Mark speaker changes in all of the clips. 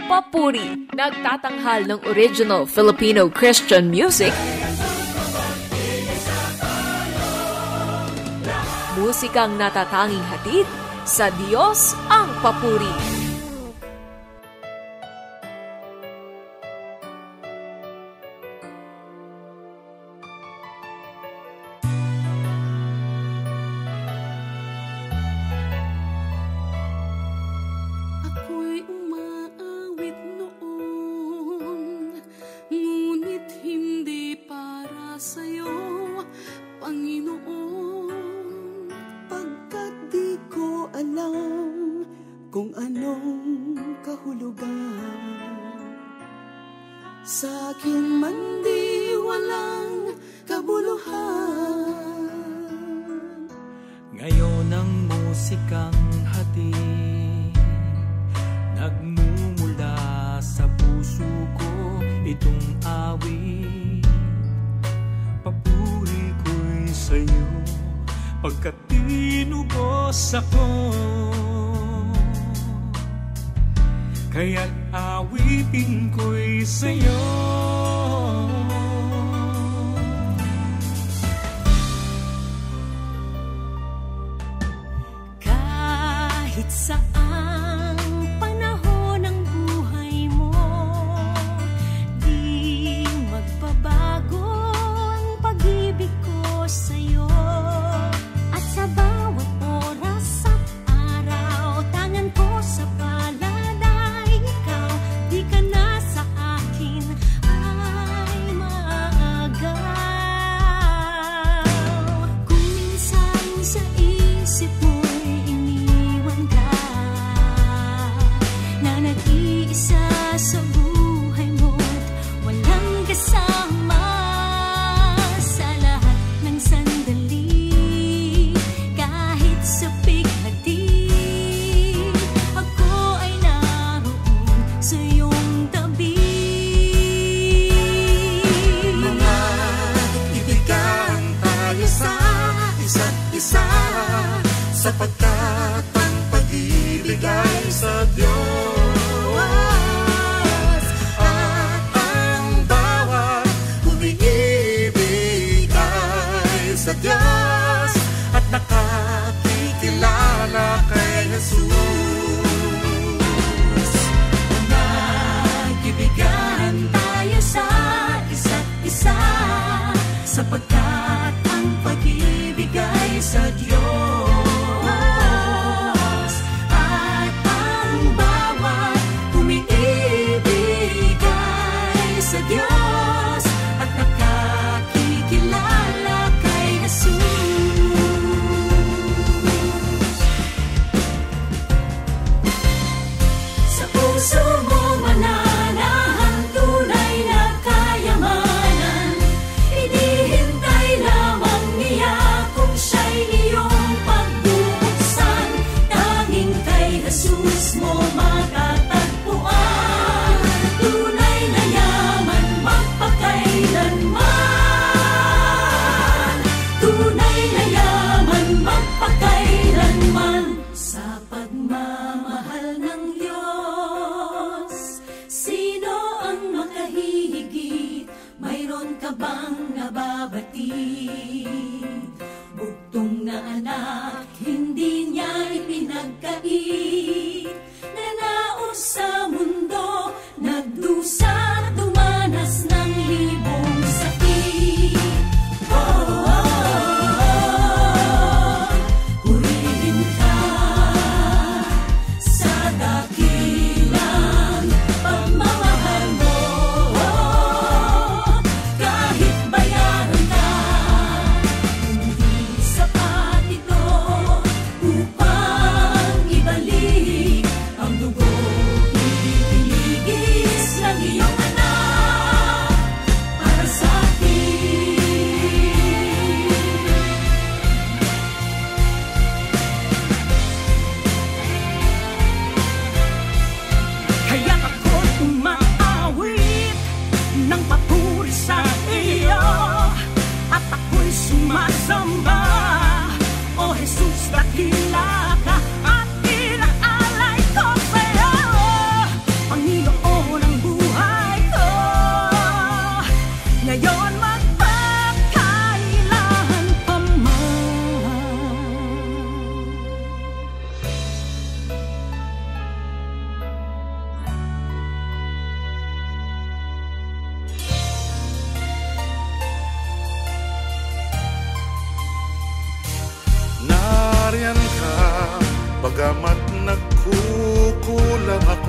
Speaker 1: Papuri, nagtatanghal ng original Filipino Christian music, musikang natatanging hatid sa Diyos ang papuri.
Speaker 2: Kung anong kahulugan sa akin man di walang kabuluhan.
Speaker 3: Ngayon ang musikang hatid nagmumula sa puso ko, itong awit papuri ko'y sa'yo pagkat tinubos ako. Kaya't awitin ko'y sa'yo.
Speaker 4: Kahit saang panahon ng buhay mo, di magbabago ang pag-ibig ko sa'yo. At sa bawat oras at araw, tangan ko sa palad. Di ka na sa akin ay maagaw. Kung minsan sa isip mo'y iniwan ka, na nag-iisa sa buhay mo't walang kasama sa lahat ng sandali, kahit sa pighati, ako ay naroon sa iyong tabi.
Speaker 3: Mga ibigan tayo sa isa't isa, sapagkat ang pag-ibig ay sa Diyos.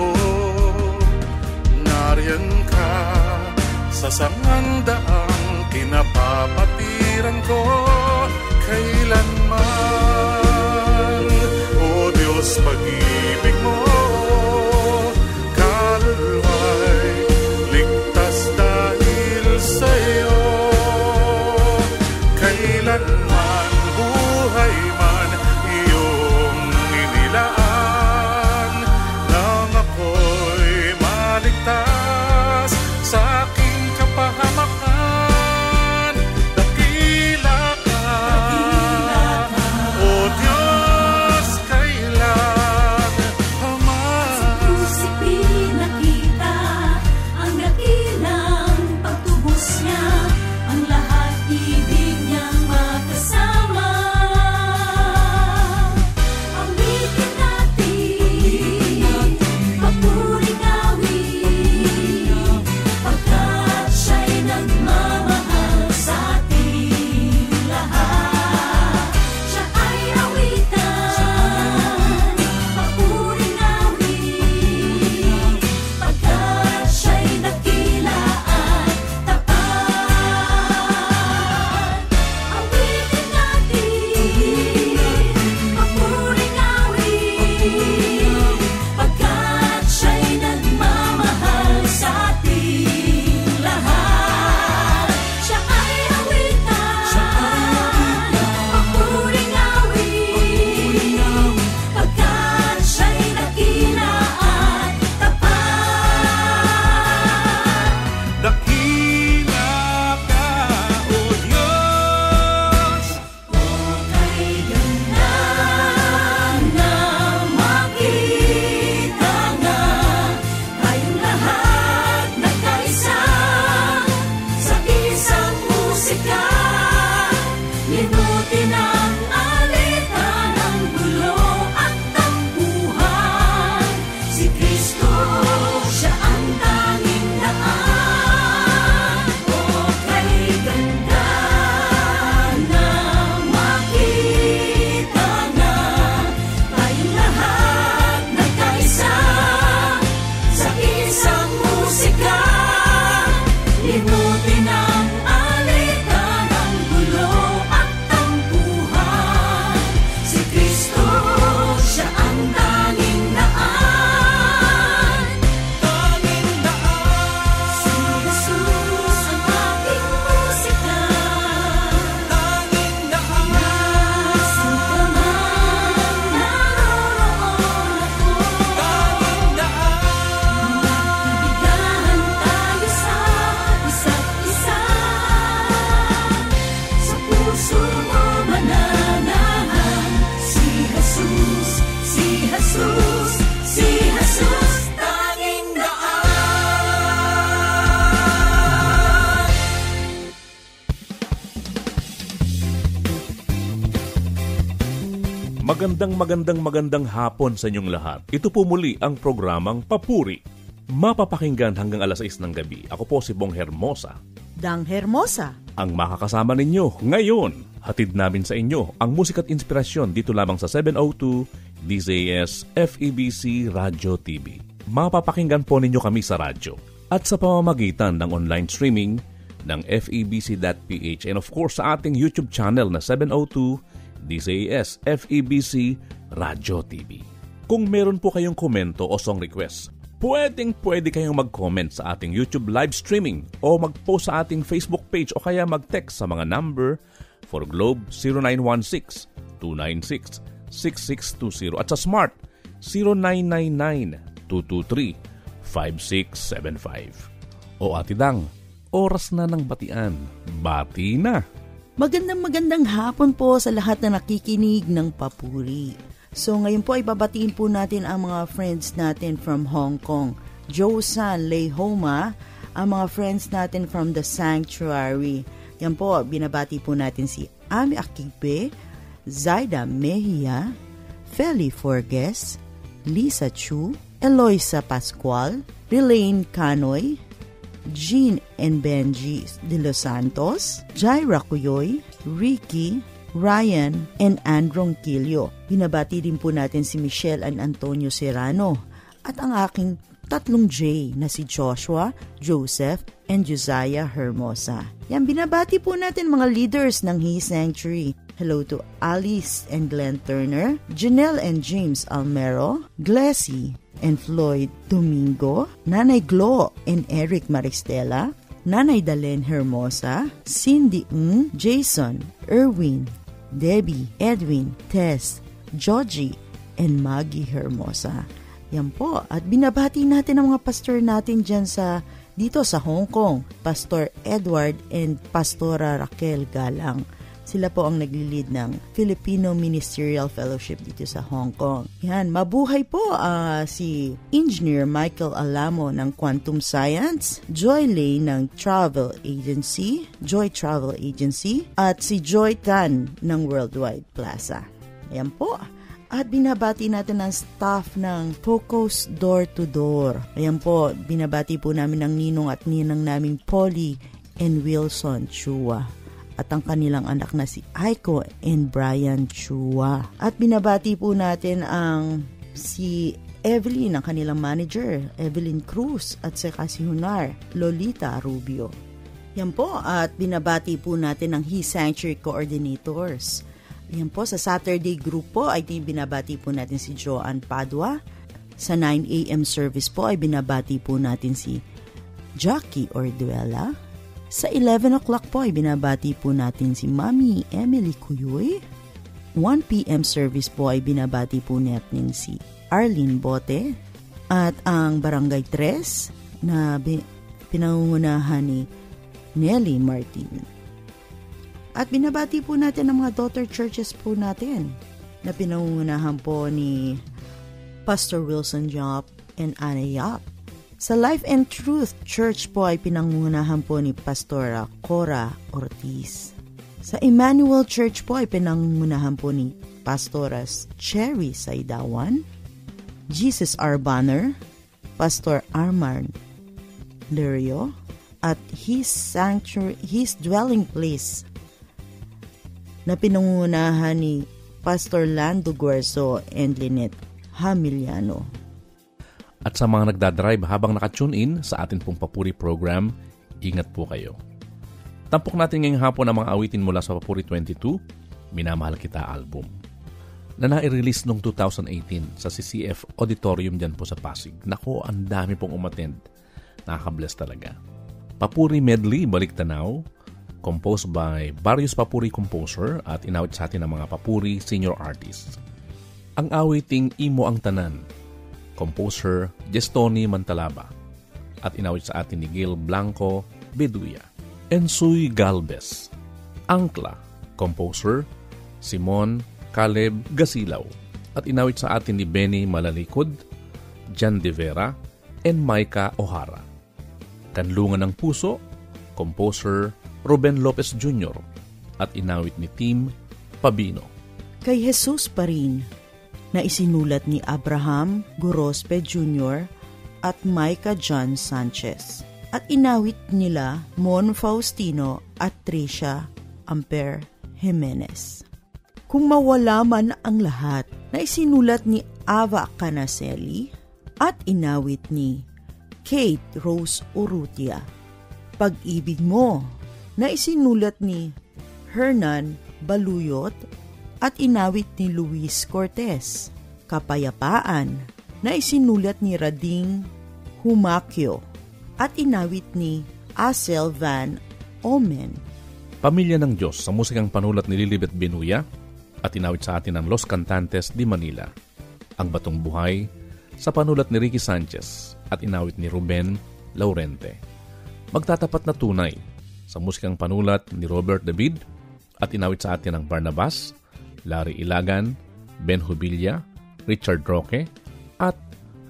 Speaker 5: ako, nariyan ka sa sangandaang pinapapatiran ko kailanman. O Diyos, pag-ibig mo, kaluluwa'y ligtas dahil sa'yo. Kailanman, buhay man, iyong inilaan, nang ako'y maligtas sa aking kapahamakan. Dakila ka, O Diyos, kailan haman.
Speaker 4: Sa pusik pinakita ang dakilang pagtubos niya, ang lahat ibig niyang makasama. Awitin natin, papuring awit, pagkat siya'y nagmamahal sa ating lahat. Siya ay awitan, papuring awit, pagkat siya'y dakila at tapat. Awitin natin, papuring awit, pagkat siya'y nagmamahal sa ating lahat. Siya ay awitan, papuring awit, pagkat siya'y dakila at tapat.
Speaker 3: Dakila ka, O Diyos.
Speaker 4: Kay ganda na makita nga tayong lahat nagkaisa sa isang musika. Linutin ang alitan ng gulo at tampuhan. Si Kristo, siya ang tanging daan. O kay ganda na makita na tayong lahat nagkaisa sa isang musika. Linutin ang alitan ng gulo at tampuhan. Si Kristo, siya ang tanging daan.
Speaker 3: Tanging daan,
Speaker 4: Si Jesus ang aking musika.
Speaker 3: tanging daan.
Speaker 4: Saan ka man naroon ako.
Speaker 3: Tanging daan,
Speaker 4: Ibigahan tayo sa isa't isa. Sa puso mo mananahan si Jesus, si Jesus, si Jesus, tanging daan.
Speaker 6: Magandang hapon sa inyong lahat. Ito po muli ang programang Papuri. Mapapakinggan hanggang alas 6 ng gabi. Ako po si Bong Hermosa.
Speaker 2: Dang Hermosa.
Speaker 6: Ang makakasama ninyo ngayon. Hatid namin sa inyo ang musika at inspirasyon dito lamang sa 702 DZS FEBC Radio TV. Mapapakinggan po ninyo kami sa radyo at sa pamamagitan ng online streaming ng FEBC.ph and of course sa ating YouTube channel na 702 DZS FEBC Radio TV. Kung meron po kayong komento o song request, pwede kayong mag-comment sa ating YouTube live streaming o mag-post sa ating Facebook page o kaya mag-text sa mga number for Globe 0916-296-6620 at sa Smart 0999-223-5675. O Ate Dang, oras na ng batian. Bati na!
Speaker 2: Magandang hapon po sa lahat na nakikinig ng Papuri. So ngayon po ay babatiin po natin ang mga friends natin from Hong Kong. Josan Lehoma, ang mga friends natin from The Sanctuary. Yan po, binabati po natin si Ami Akibe, Zaida Mejia, Feli Forges, Lisa Chu, Eloisa Pascual, Relaine Canoy, Jean and Benji de Los Santos, Jaira Cuyoy, Ricky, Ryan, and Androng Quillo. Binabati din po natin si Michelle and Antonio Serrano, at ang aking 3 J na si Joshua, Joseph, and Josiah Hermosa. Yan, binabati po natin mga leaders ng His Sanctuary. Hello to Alice and Glenn Turner, Janelle and James Almero, Glessy and Floyd Domingo, Nanay Glo and Eric Maristela, Nanay Dalen Hermosa, Cindy Ng, Jason, Erwin, Debbie, Edwin, Tess, Georgie, and Maggie Hermosa. Yan po. At binabati natin ang mga pastor natin dyan dito sa Hong Kong. Pastor Edward and Pastora Raquel Galang. Sila po ang nagli-lead ng Filipino Ministerial Fellowship dito sa Hong Kong. Yan, mabuhay po si Engineer Michael Alamo ng Quantum Science, Joy Lane ng Joy Travel Agency, at si Joy Tan ng Worldwide Plaza. Yan po. At binabati natin ang staff ng Focus Door to Door. Ayan po, binabati po namin ang ninong at ninang naming Polly and Wilson Chua. At ang kanilang anak na si Aiko and Brian Chua. At binabati po natin si Evelyn, ang kanilang manager, Evelyn Cruz, at saka si Hunar, Lolita Rubio. Yan po, at binabati po natin ang His Sanctuary Coordinators. Yan po, sa Saturday group po ay binabati po natin si Joanne Padua. Sa 9 a.m. service po ay binabati po natin si Jackie Orduela. Sa 11 o'clock po ay binabati po natin si Mami Emily Cuyoy. 1 p.m. service po ay binabati po natin si Arlene Bote. At ang Barangay 3 na pinangungunahan ni Nelly Martin. At binabati po natin ang mga daughter churches po natin na pinangungunahan po ni Pastor Wilson Yap and Anna Yap. Sa Life and Truth Church po ay pinangungunahan po ni Pastora Cora Ortiz. Sa Emmanuel Church po ay pinangungunahan po ni Pastoras Cherry Saidawan, Jesus R. Banner, Pastor Armand Lerio, at His Sanctuary, His Dwelling Place na pinangungunahan ni Pastor Lando Guerzo and Lynette Hamiliano.
Speaker 6: At sa mga nagdadrive habang nakatune in sa atin pong Papuri program, ingat po kayo. Tampok natin ngayong hapon ang mga awitin mula sa Papuri 22, Minamahal Kita album, na nai-release noong 2018 sa CCF Auditorium dyan po sa Pasig. Nako, ang dami pong umattend. Nakaka-bless talaga. Papuri Medley, Balik Tanaw, composed by various papuri composer at inawit sa atin ng mga papuri senior artists. Ang awiting Imo Ang Tanan, composer Gestoni Mantalaba, at inawit sa atin ni Gil Blanco Beduya. Ensuy Galvez, Angkla, composer Simon Caleb Gasilaw, at inawit sa atin ni Benny Malalikod, Jan De Vera, and Maika O'Hara. Kanlungan ng Puso, composer Ruben Lopez Jr. at inawit ni Tim Pabino.
Speaker 2: Kay Jesus pa rin, na isinulat ni Abraham Gorospe Jr. at Micah John Sanchez. At inawit nila Mon Faustino at Tricia Amper Jimenez. Kung mawala man ang lahat, na isinulat ni Ava Canaceli at inawit ni Kate Rose Urrutia. Pag-ibig Mo, na isinulat ni Hernan Baluyot at inawit ni Luis Cortez. Kapayapaan, na isinulat ni Rading Humakyo at inawit ni Asel Van Omen.
Speaker 6: Pamilya ng Diyos sa musikang panulat ni Lilibet Benuya at inawit sa atin ng Los Cantantes de Manila. Ang Batong Buhay sa panulat ni Ricky Sanchez at inawit ni Ruben Laurente. Magtatapat na Tunay sa musikang panulat ni Robert David at inawit sa atin ng Barnabas, Larry Ilagan, Ben Hubilla, Richard Roque, at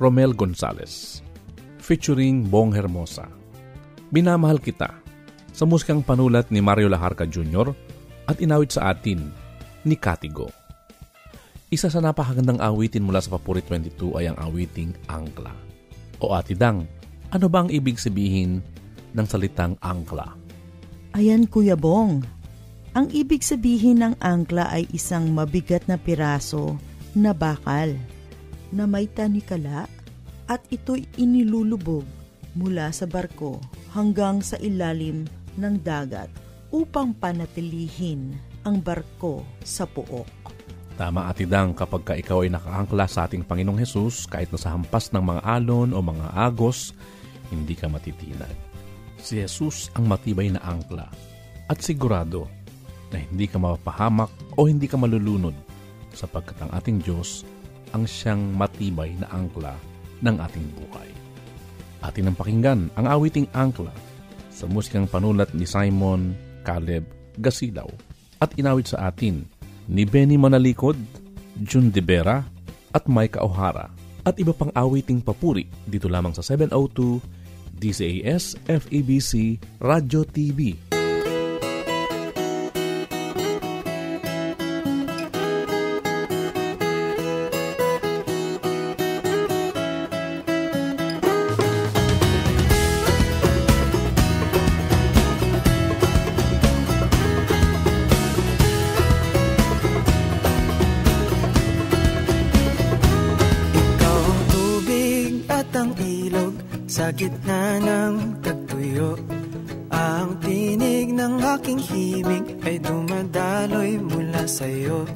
Speaker 6: Romel Gonzalez. Featuring Bong Hermosa. Minamahal Kita sa musikang panulat ni Mario Laharca Jr. at inawit sa atin ni Katigo. Isa sa napakagandang awitin mula sa Papuri 22 ay ang awiting Angkla. O Ate Dang, ano ba ang ibig sabihin ng salitang angkla?
Speaker 2: Ayan, Kuya Bong. Ang ibig sabihin ng angkla ay isang mabigat na piraso na bakal na may tanikala at ito'y inilulubog mula sa barko hanggang sa ilalim ng dagat upang panatilihin ang barko sa puok.
Speaker 6: Tama, Ate Dang, kapag ka ikaw ay nakaangkla sa ating Panginoong Hesus, kahit nasa hampas ng mga alon o mga agos, hindi ka matitinag. Si Jesus ang matibay na angkla at sigurado na hindi ka mapapahamak o hindi ka malulunod sapagkat ang ating Diyos ang siyang matibay na angkla ng ating buhay. Atin ang pakinggan ang awiting angkla sa musikang panulat ni Simon Caleb Gasilaw at inawit sa atin ni Benny Manalikod, June De Vera at Micah O'Hara at iba pang awiting papuri dito lamang sa 702 DZAS FEBC Radio TV.
Speaker 7: Sa gitna ng tagtuyo, ang tinig ng aking himig ay dumadaloy mula sa'yo.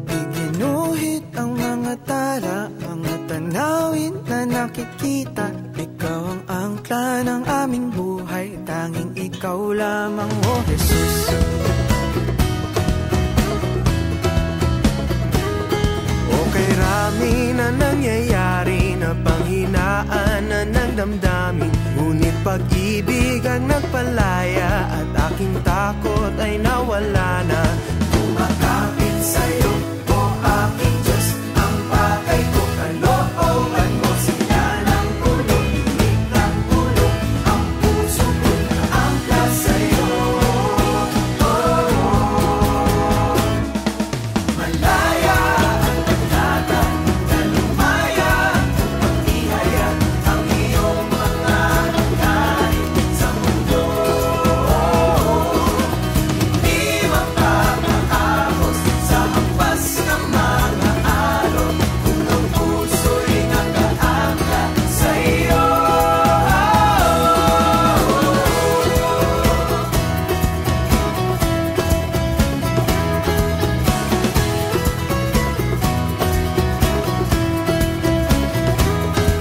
Speaker 7: Iginuhit ang mga tala, mga tanawin na nakikita. Ikaw ang angkla ng aming buhay, tanging ikaw lamang, O Jesus. Okay, rami na nangyayari na panghinaan na ng damdamin, ngunit pag-ibig ang nagpalaya at aking takot ay nawala na. Tumakapit sa'yo, O aking Diyos, ang bagay ko, kalooban mo sila ng ulo, init ng ulo, ang puso ko, angkla sa'yo. Malaya ang pagkata na lumaya, pag-ihaya ang iyong mga hangganin sa mundo. Hindi mapapakapos sa hampas ng mga alon, kung ang puso'y nakaangkla sa iyo.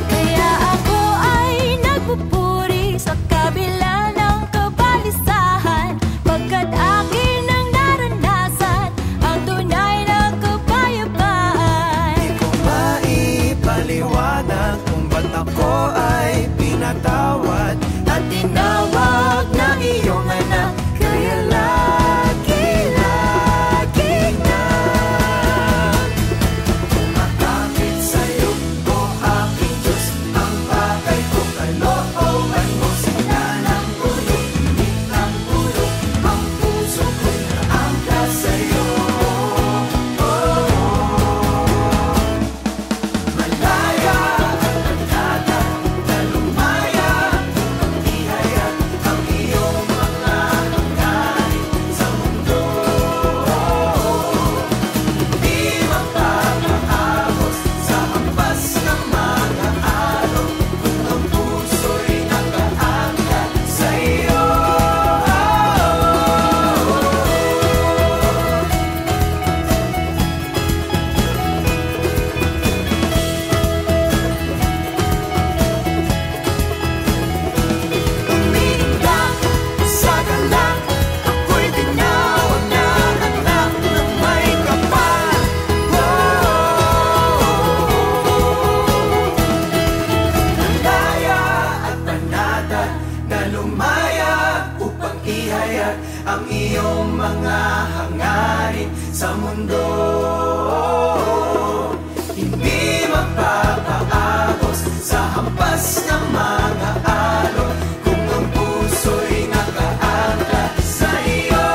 Speaker 4: Kaya ako ay nagpupuri sa kabila ng kabalisahan, pagkat akin ang naranasan ang tunay na kapayapaan.
Speaker 7: Di ko maipaliwanag kung ba't ako ay pinatawad at tinawag na iyong anak. Kaya lagi-lagi na tumakapit sa'yo, O aking Diyos, ang bagay ko, kalooban mo sila ng ulo, init ng ulo, ang puso ko'y naangkla sa'yo. Malaya ang pagkata na lumaya, pag-ihaya ang iyong mga hangganin sa mundo. Di mapapakapos sa hampas ng mga alon, kung ang puso'y nakaangkla sa iyo. Umiiyak sa galang, ako'y tinawag na anak ng may kapal. Malaya at panatag na lumaya upang ihayag ang iyong mga hangarin sa mundo. Hindi mapapaagos sa hampas ng mga alon, kung ang puso'y nakaangkla sa iyo.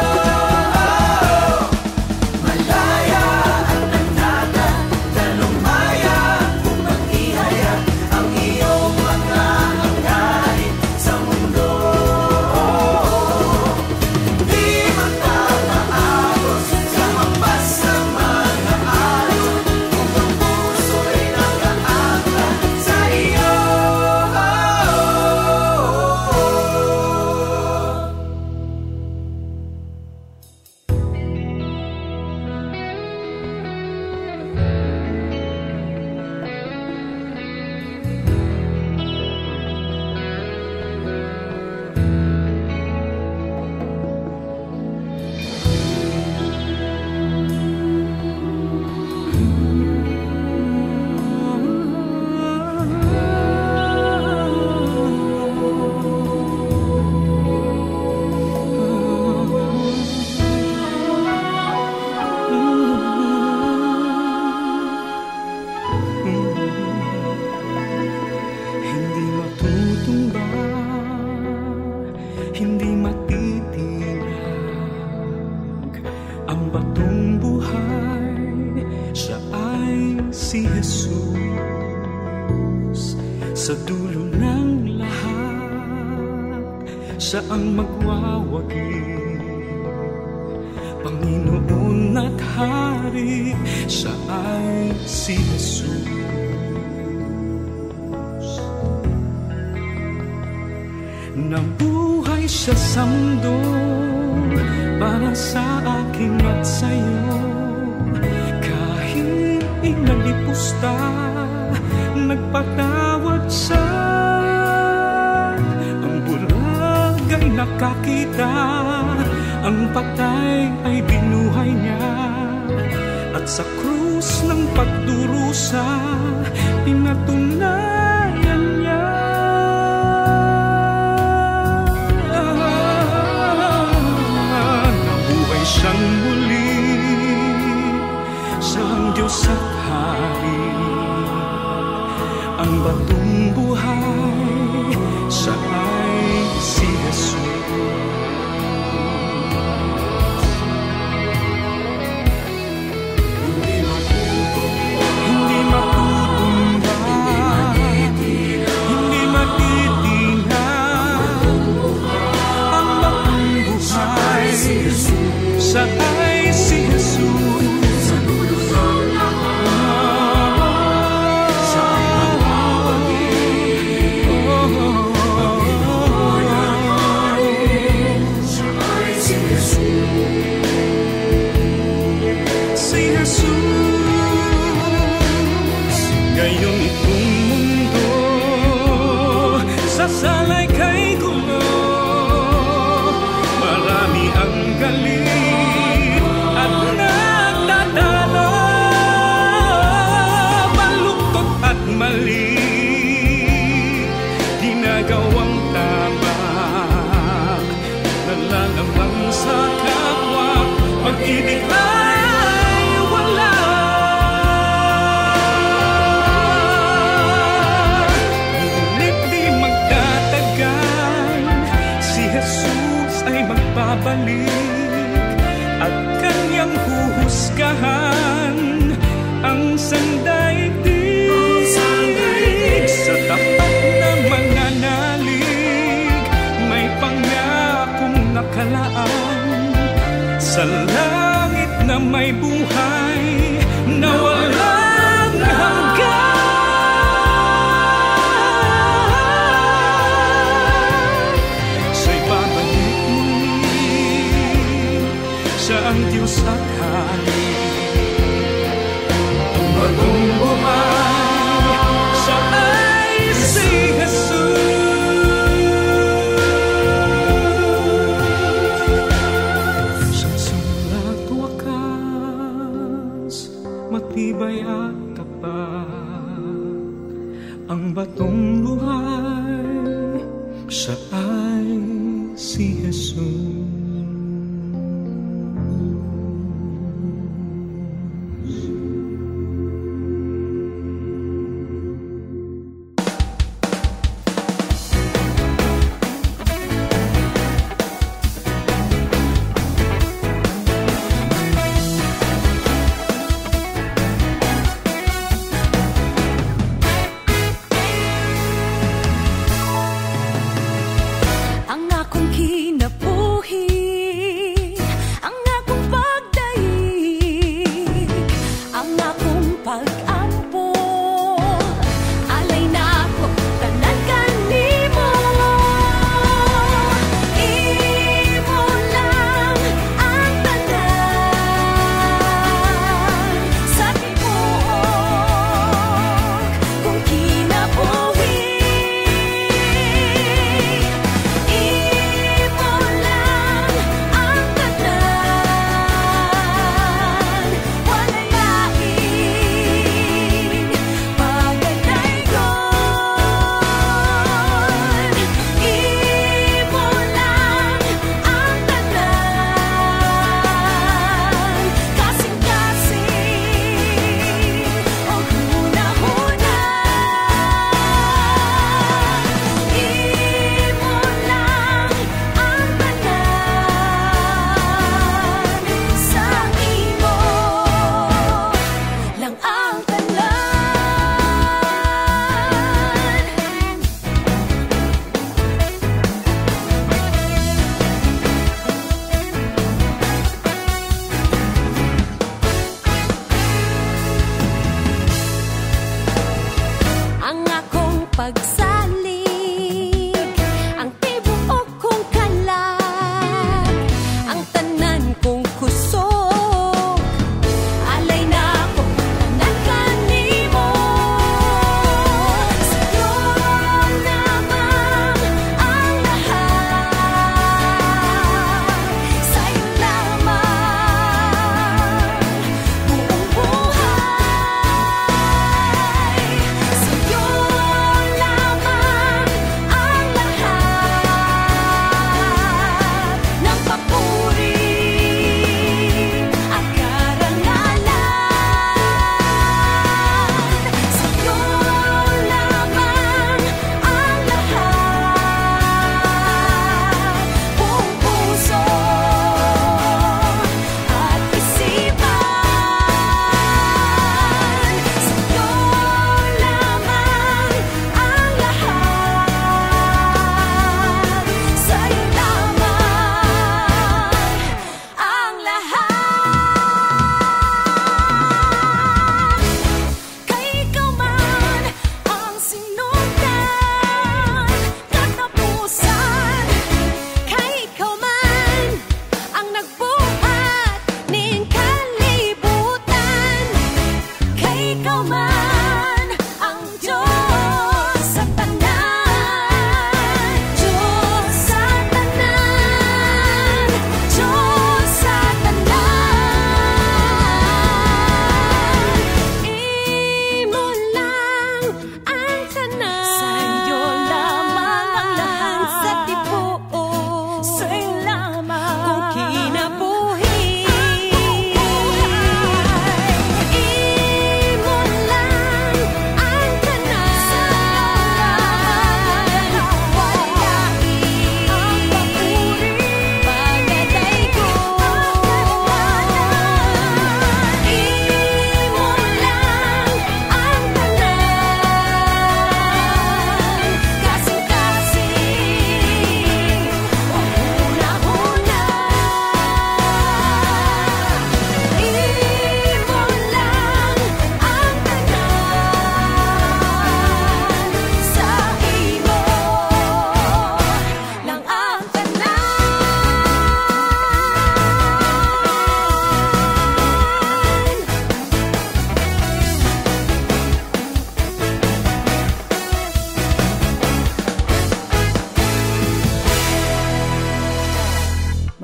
Speaker 7: Malaya at panatag na lumaya upang ihayag ang iyong mga hangarin sa mundo. Di magpapaagos sa hampas ng mga alon, kung ang puso'y nakaangkla sa iyo.
Speaker 3: Hindi matutumba, hindi matitinag. Ang batong buhay, siya ay si Jesus. Sa dulo ng lahat, siya ang magwawagi. Panginoon at Hari, siya ay si Jesus. Nabuhay siya sa mundo para sa akin at sa'yo. Kahit inalipusta, nagpatawad siya. Ang bulag ay nakakita, ang patay ay binuhay niya. At sa krus ng pagdurusa, pinatunayan niya. Nabuhay siyang muli, siyang Diyos at Hari. Ang batong buhay, siya ay si Jesus. Siya ay si Jesus. Sa dulo ng lahat, siya ay magwawagi. Siya ay si Jesus. Si Jesus. Ngayon itong mundo sasalay kay gulo. Marami ang galing mali, ginagawang tama, nalalamang sa kapwa, pag-ibig ay wala. Ngunit di magtatagal, si Jesus ay magbabalik at kanyang huhusgahan ang sandaigdig. Sa tapat na mananalig, may pangakong nakalaan. Sa langit na may buhay na walang hanggan. Siya'y babalik muli, siya ang Diyos at Hari. Ang bagong buhay, matibay at tapat, ang batong buhay, siya ay si Jesus.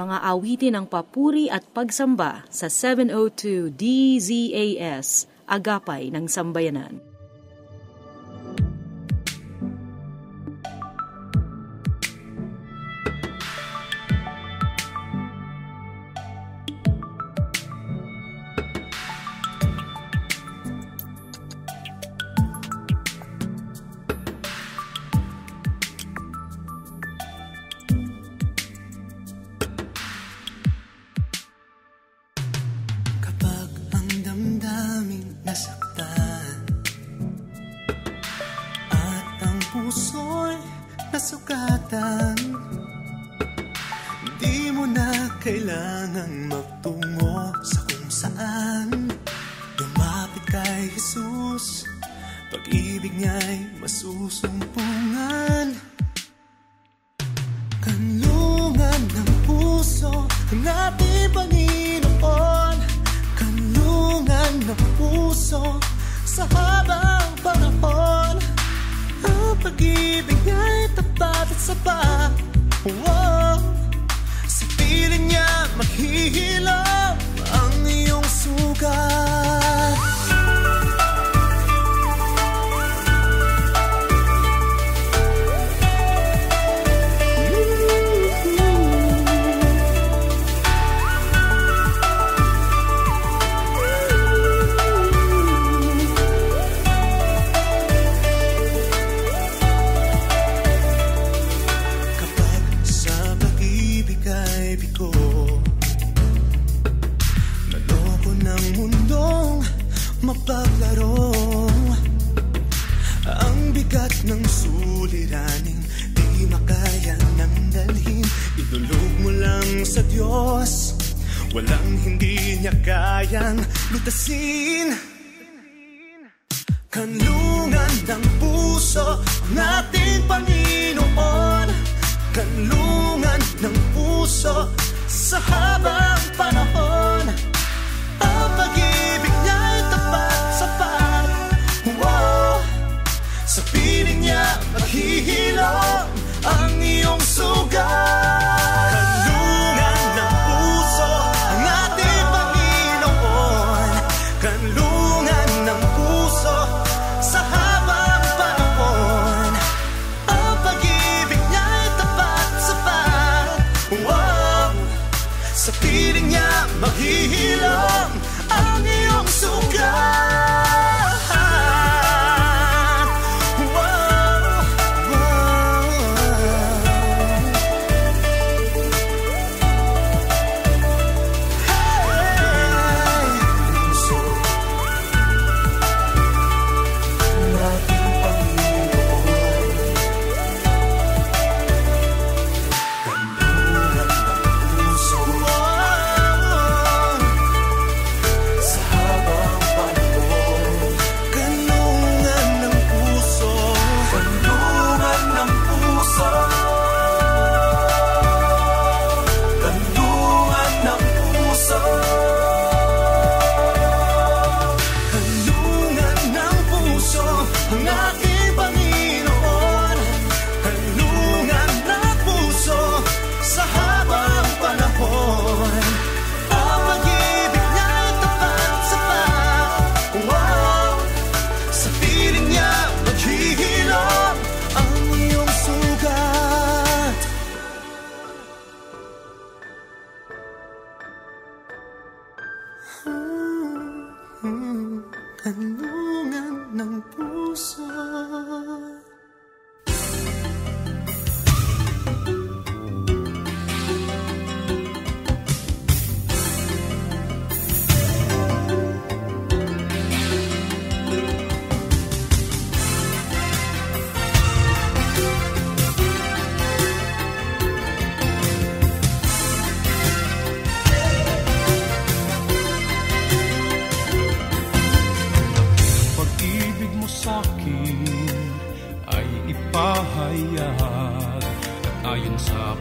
Speaker 8: mga awitin ng papuri at pagsamba sa 702 DZAS, Agapay ng Sambayanan.
Speaker 7: Di mo na kailangang magtungo sa kung saan. Lumapit kay Jesus, pag-ibig niya'y masusumpungan. Kanlungan ng puso ng ating Panginoon, kanlungan ng puso sa habang panahon. Ang pag-ibig niya'y tapat at sapat. Sa piling niya maghihilom ang iyong sugat. Mapaglaro ang bigat ng suliraning di makaya nang dalhin. Idulog mo lang sa Diyos, walang hindi niya kayang lutasin. Kanlungan ng puso ang ating Panginoon, kanlungan ng puso sa habang panahon. Ang pag-ibig niya'y tapat, sapat. Sa piling niya maghihilom ang iyong sugat. Kanlungan ng puso ang ating Panginoon, kanlungan ng puso sa habang panahon. Ang pag-ibig niya'y tapat, sapat. Sa piling niya maghihilom ang iyong sugat. Kanlungan ng puso.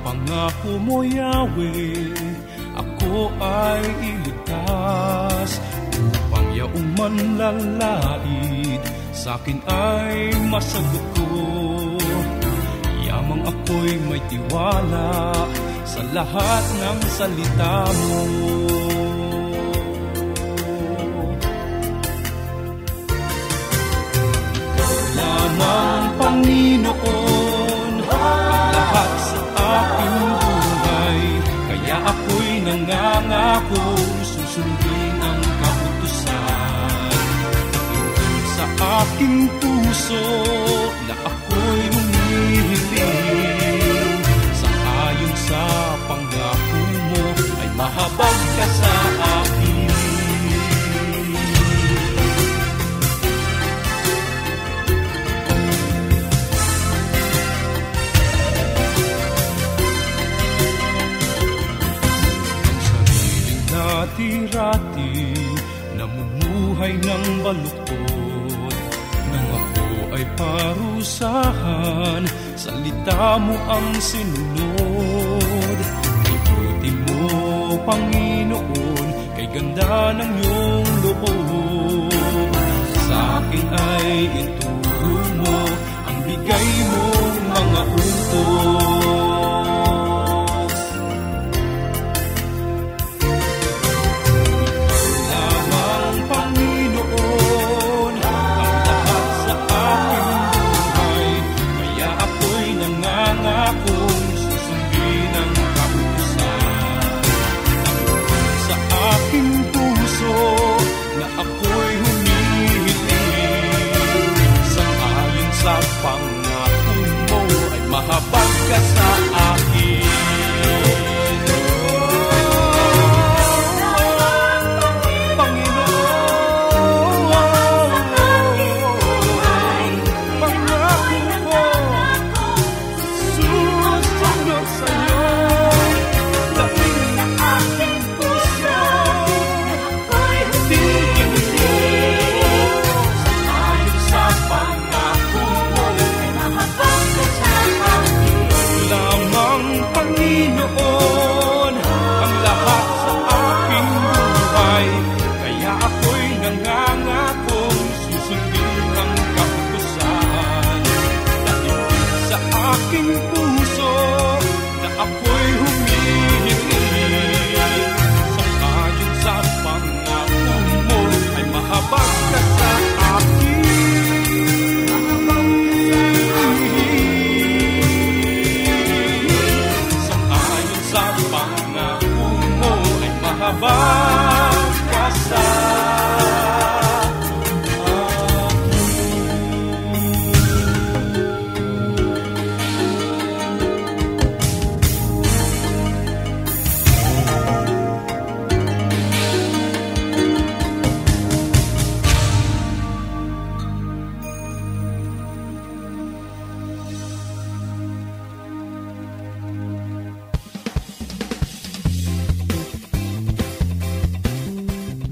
Speaker 3: Pangako mo, Yahweh, ako ay iligtas. Upang yaong manlalait, sa'kin ay masagot ko. Yamang ako'y may tiwala sa lahat ng salita mo. Lamang Panginoon, lahat sa aking buhay, kaya ako'y nangangako, susundin ang kautusan. Sa aking puso na ako'y humihiling, sa ayon sa pangako mo ay mahabag ka sa akin. Dati-rati, namumuhay ng baluktot, nang ako ay parusahan, salita mo ang sinunod. Kay buti mo, Panginoon, kay ganda ng iyong loob, sa akin ay ituro mo ang bigay mong mga utos. Mahabag ka sa akin.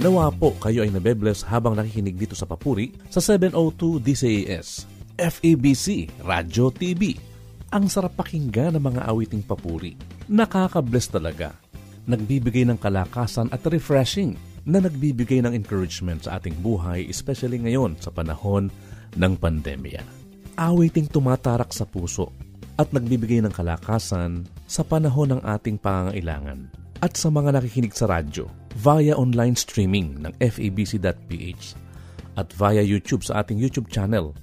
Speaker 6: Nawa po kayo ay nabebless habang nakikinig dito sa Papuri sa 702 DZAS, FEBC, Radyo TV. Ang sarap pakinggan ng mga awiting papuri. Nakaka-bless talaga. Nagbibigay ng kalakasan at refreshing na nagbibigay ng encouragement sa ating buhay, especially ngayon sa panahon ng pandemya. Awiting tumatarak sa puso at nagbibigay ng kalakasan sa panahon ng ating pangangailangan. At sa mga nakikinig sa radyo, via online streaming ng febc.ph at via YouTube sa ating YouTube channel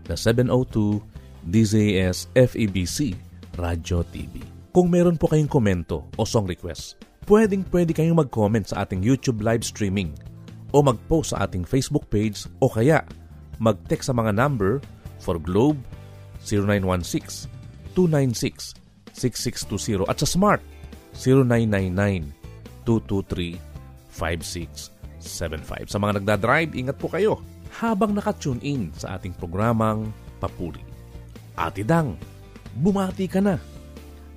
Speaker 6: na 702 DZAS FEBC Radyo TV. Kung meron po kayong komento o song request, pwede kayong mag-comment sa ating YouTube live streaming o mag-post sa ating Facebook page o kaya mag-text sa mga number for Globe 0916-296-6620 at sa Smart 0999-223-5675. Sa mga nagdadrive, ingat po kayo habang nakatune in sa ating programang Papuri. Ate Dang, bumati ka na.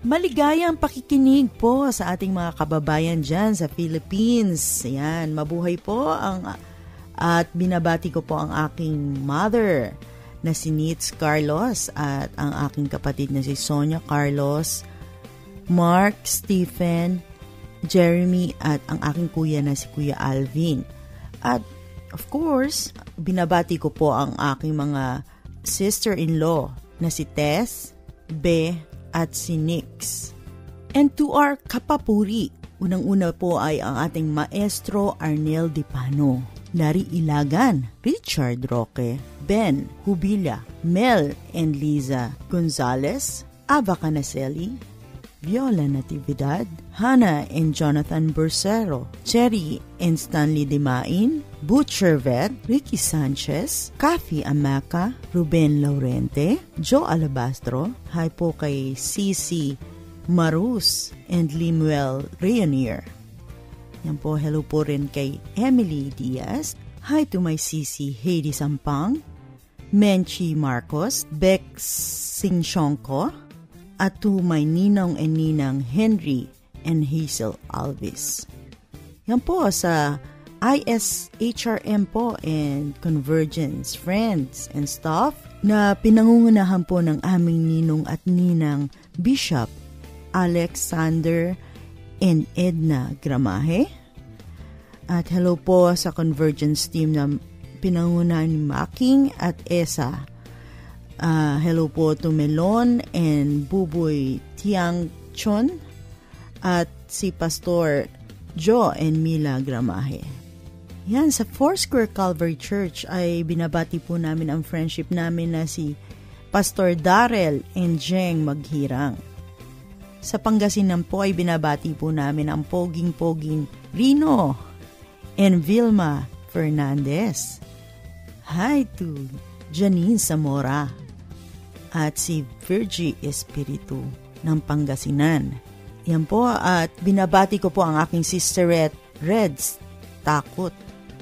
Speaker 2: Maligayang pakikinig po sa ating mga kababayan dyan sa Philippines. Ayan, mabuhay po at binabati ko po ang aking mother na si Nitz Carlos at ang aking kapatid na si Sonia Carlos, Mark, Stephen, Jeremy at ang aking kuya na si Kuya Alvin. At of course, binabati ko po ang aking mga sister-in-law na si Tess, Be at si Nix. And to our kapapuri, unang-una po ay ang ating Maestro Arnel Dipano, Larry Ilagan, Richard Roque, Ben Hubila, Mel and Liza Gonzalez, Ava Canaselli, Viola Natividad, Hannah and Jonathan Bursero, Cherry and Stanley Dimain, Butcher Vet, Ricky Sanchez, Kathy Amaca, Ruben Laurente, Joe Alabastro, hi po kay Cici Marus and Limuel Reunier. Yan po, hello po rin kay Emily Diaz, hi to my Cici Heidi Sampang, Menchi Marcos, Bex Singshongko, at to my Ninong and Ninang Henry and Hazel Alvis. Yan po sa ISHRM po and Convergence Friends and Staff na pinangungunahan po ng aming Ninong at Ninang Bishop Alexander and Edna Gramahe. At hello po sa Convergence team na pinangunahan ni Making at Esa. Hello po to Melon and Buboy Tiang Chon at si Pastor Joe and Mila Gramahe. Yan, sa Foursquare Calvary Church ay binabati po namin ang friendship namin na si Pastor Darrell and Jeng Maghirang. Sa Pangasinan po ay binabati po namin ang poging-poging Rino and Vilma Fernandez. Hi to Janine Zamora at si Virgie Espiritu ng Pangasinan. Yan po, at binabati ko po ang aking sisterette Reds Takot.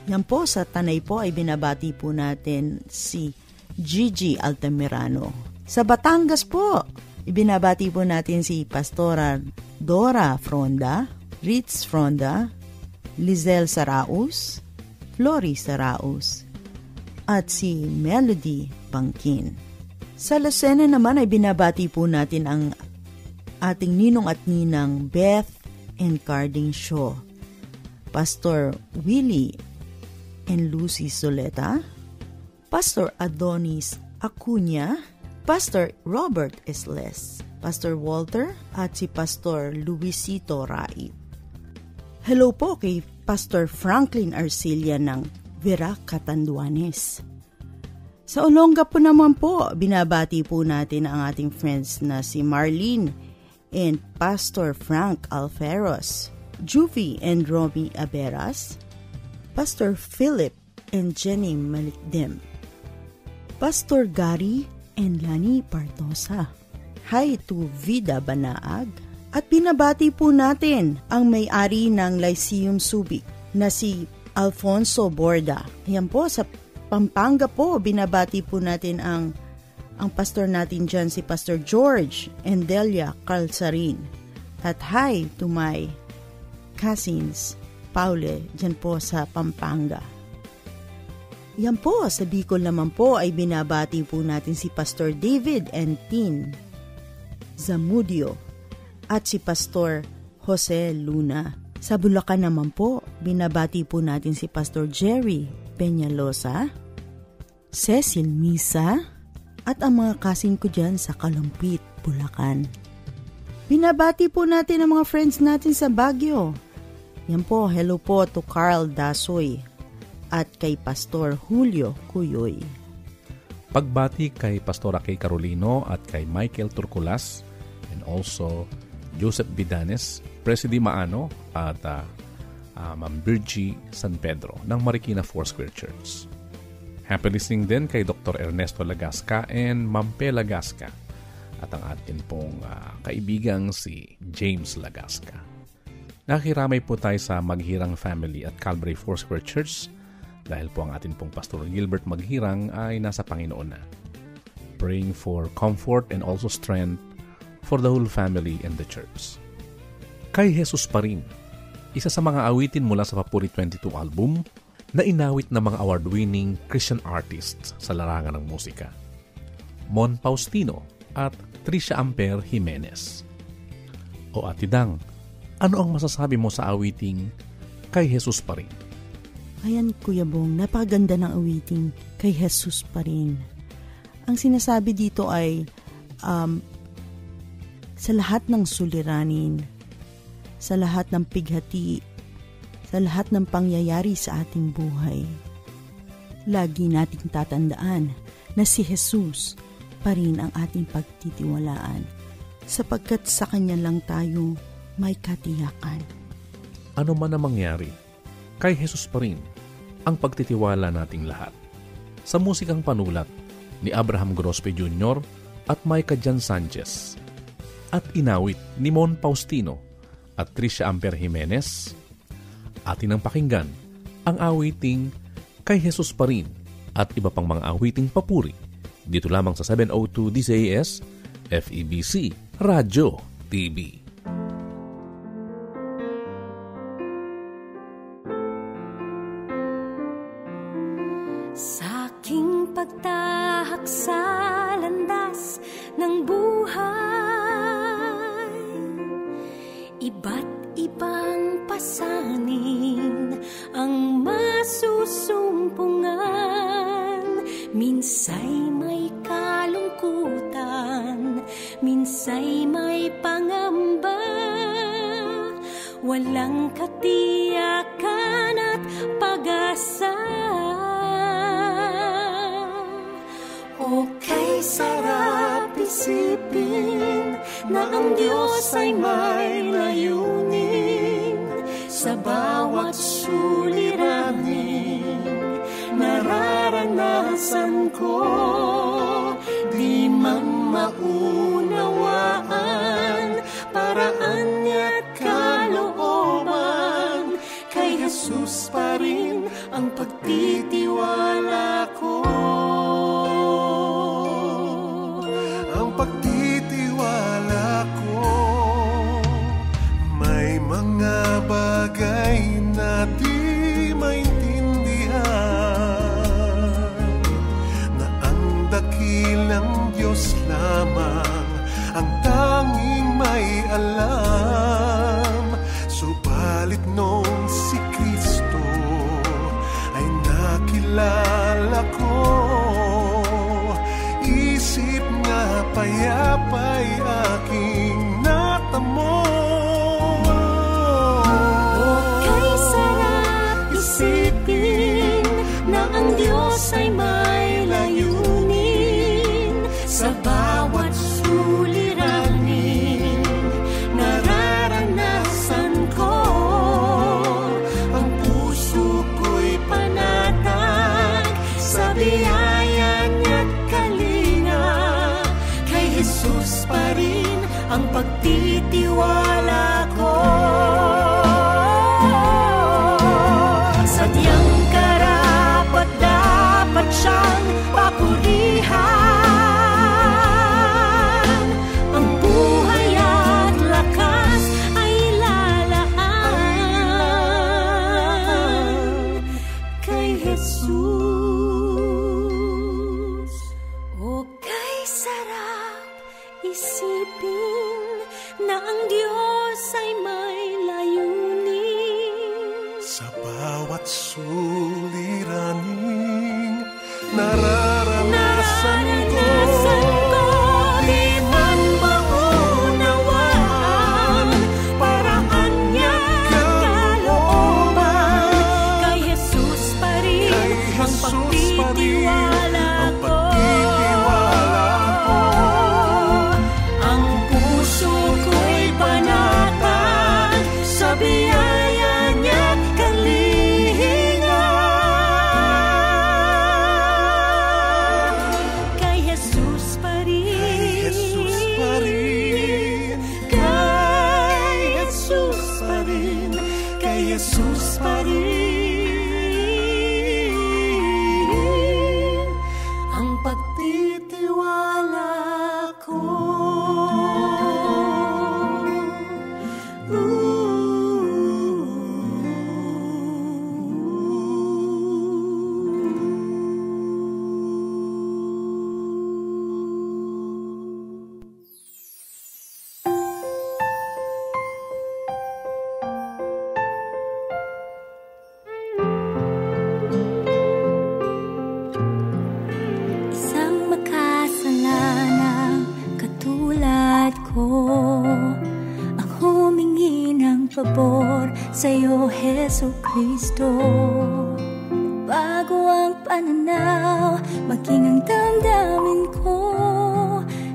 Speaker 2: Yan po, sa Tanay po ay binabati po natin si Gigi Altamirano. Sa Batangas po, ibinabati po natin si Pastora Dora Fronda, Ritz Fronda, Lizelle Saraus, Flori Saraus, at si Melody Pangkin. Sa Lucena naman ay binabati po natin ang ating Ninong at Ninang Beth and Carding Shaw, Pastor Willie and Lucy Soleta, Pastor Adonis Acuña, Pastor Robert Esles, Pastor Walter at si Pastor Luisito Rait. Hello po kay Pastor Franklin Arcilla ng Vera Catanduanes. Sa Olonga po naman po, binabati po natin ang ating friends na si Marlene and Pastor Frank Alferos, Juvie and Romy Aberas, Pastor Philip and Jenny Malikdem, Pastor Gary and Lani Partosa. Hi to Vida Banaag. At binabati po natin ang may-ari ng Lyceum Subic na si Alfonso Borda. Yan po, sa Pampanga po, binabati po natin ang pastor natin dyan, si Pastor George and Delia Calzarin. At hi to my cousins, Paule, dyan po sa Pampanga. Yan po, sa Bicol naman po ay binabati po natin si Pastor David and Tin Zamudio at si Pastor Jose Luna. Sa Bulacan naman po, binabati po natin si Pastor Jerry Peñalosa, Cecil Misa, at ang mga kasing ko dyan sa Kalumpit, Bulacan. Binabati po natin ang mga friends natin sa Baguio. Yan po, hello po to Carl Dasoy at kay Pastor Julio Cuyoy.
Speaker 6: Pagbati kay Pastora Kay Carolino at kay Michael Turculas and also Joseph Bidanes, Presidi Maano at Ma'am Virgie San Pedro ng Marikina Foursquare Church. Happy listening din kay Dr. Ernesto Lagasca and Mampe Lagasca at ang atin pong kaibigang si James Lagasca. Nakiramay po tayo sa Maghirang Family at Calvary Foursquare Church dahil po ang atin pong Pastor Gilbert Maghirang ay nasa Panginoon na. Praying for comfort and also strength for the whole family and the church. Kay Jesus pa rin, isa sa mga awitin mula sa Papuri 22 album na inawit ng mga award-winning Christian artists sa larangan ng musika. Mon Faustino at Trisha Amper Jimenez. O Ate Dang, ano ang masasabi mo sa awiting Kay Jesus pa rin?
Speaker 2: Ayan, Kuya Bong, napakaganda ng awiting Kay Jesus pa rin. Ang sinasabi dito ay sa lahat ng suliranin, sa lahat ng pighati, sa lahat ng pangyayari sa ating buhay. Lagi nating tatandaan na si Jesus pa rin ang ating pagtitiwalaan, sapagkat sa Kanya lang tayo may katiyakan.
Speaker 6: Ano man ang mangyari, kay Jesus pa rin ang pagtitiwala nating lahat. Sa musikang panulat ni Abraham Grospe Jr. at Micah Jan Sanchez, at inawit ni Mon Faustino at Tricia Amper Jimenez, atin ang pakinggan ang awiting Kay Jesus pa rin at iba pang mga awiting papuri dito lamang sa 702 DZAS FEBC Radyo TV.
Speaker 4: Sa aking pagtahak sa landas ng buhay, iba't ibang pasanin ang masusumpungan. Minsa'y may kalungkutan, minsa'y may pangamba, walang katiyakan at pag-asa. O kay sarap isipin na ang Diyos ay may layunin sa bawat suliranin. Nararanasan ko, di man maunawaan, paraan niya't kalooban, kay Jesus pa rin ang pagtitiwala ko.
Speaker 7: Ang pagtitiwala ko, may mga bagay na di dakilang Diyos lamang ang tanging may alam. Subalit nung si Kristo ay nakilala ko, isip nga payapa'y aking natamo.
Speaker 4: Okay, sarap isipin na ang Diyos ay may layunin sa bawat suliranin. Nararanasan ko, ang puso ko'y panatag sa biyaya niya't kalinga. Kay Jesus pa rin ang pagtitiwala ko. Sadyang karapat dapat siyang papurihan.
Speaker 7: Suliraning nararanasan ko, di man maunawaan, paraan niya't kalooban,
Speaker 4: kay Jesus pa rin ang pagtitiwala ko. Ang puso ko'y panatag sa biyaya niya't kalinga.
Speaker 9: pabor sa'yo, Heso Kristo. Bago ang pananaw, maging ang damdamin ko,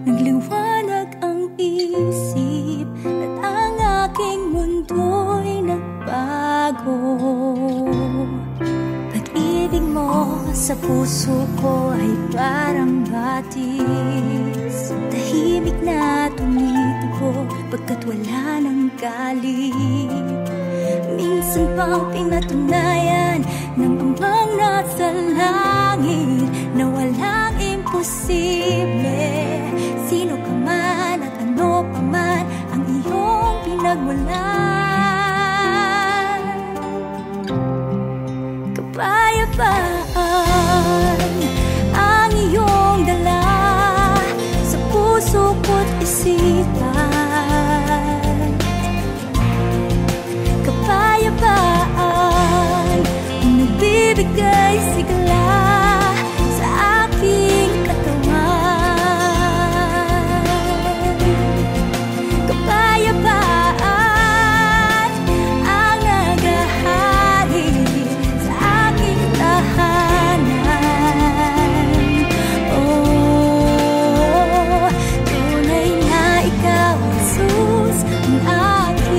Speaker 9: nagliwanag ang isip at ang aking mundo'y nagbago. Pag-ibig mo sa puso ko ay parang batis, tahimik na tumitibo pagkat wala ng galit. Minsan pang pinatunayan ng Amang nasa langit na walang imposible. Sino ka man at ano pa man ang iyong pinagmulan. Kapayapaan ang iyong dala sa puso ko't isipan. Kapayapaan ang nagbibigay sigla sa aking katawan. Kapayapaan ang naghahari sa aking tahanan. Oh, tunay na ikaw, Jesus, ang aking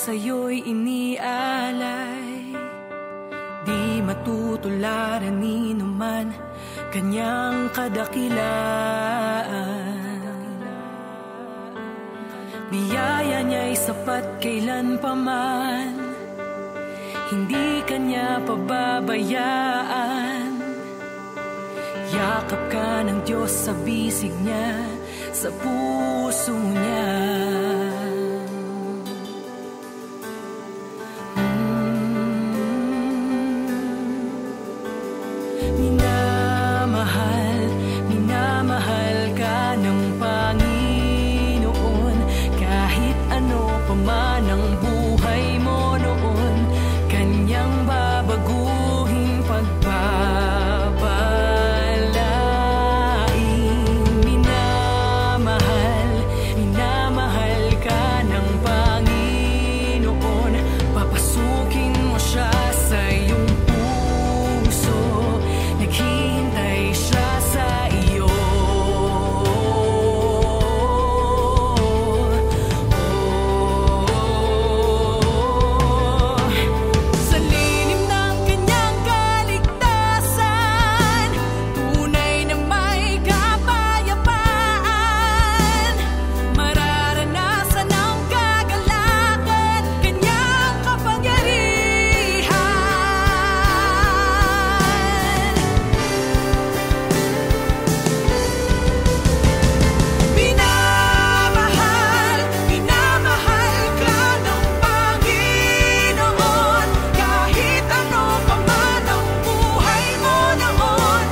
Speaker 10: sa'yo'y inialay, di matutularan ni numan kanyang kadakilaan. Biyaya niya'y sapat kailan paman, hindi kanya pababayaan. Yakap ka ng Diyos sa bisig niya, sa puso niya. Minamahal ka ng Panginoon, kahit ano pa man ang buhay mo noon, kanyang babaguhin pagpapalain. Minamahal ka ng Panginoon, papasukin mo siya sa iyong puso, naghihintay siya sa iyo. Sa lilim ng kanyang kaligtasan, tunay na may kapayapaan, mararanasan ang kagalakan, kanyang kapangyarihan. Minamahal ka ng Panginoon, kahit ano pa man ang buhay mo noon,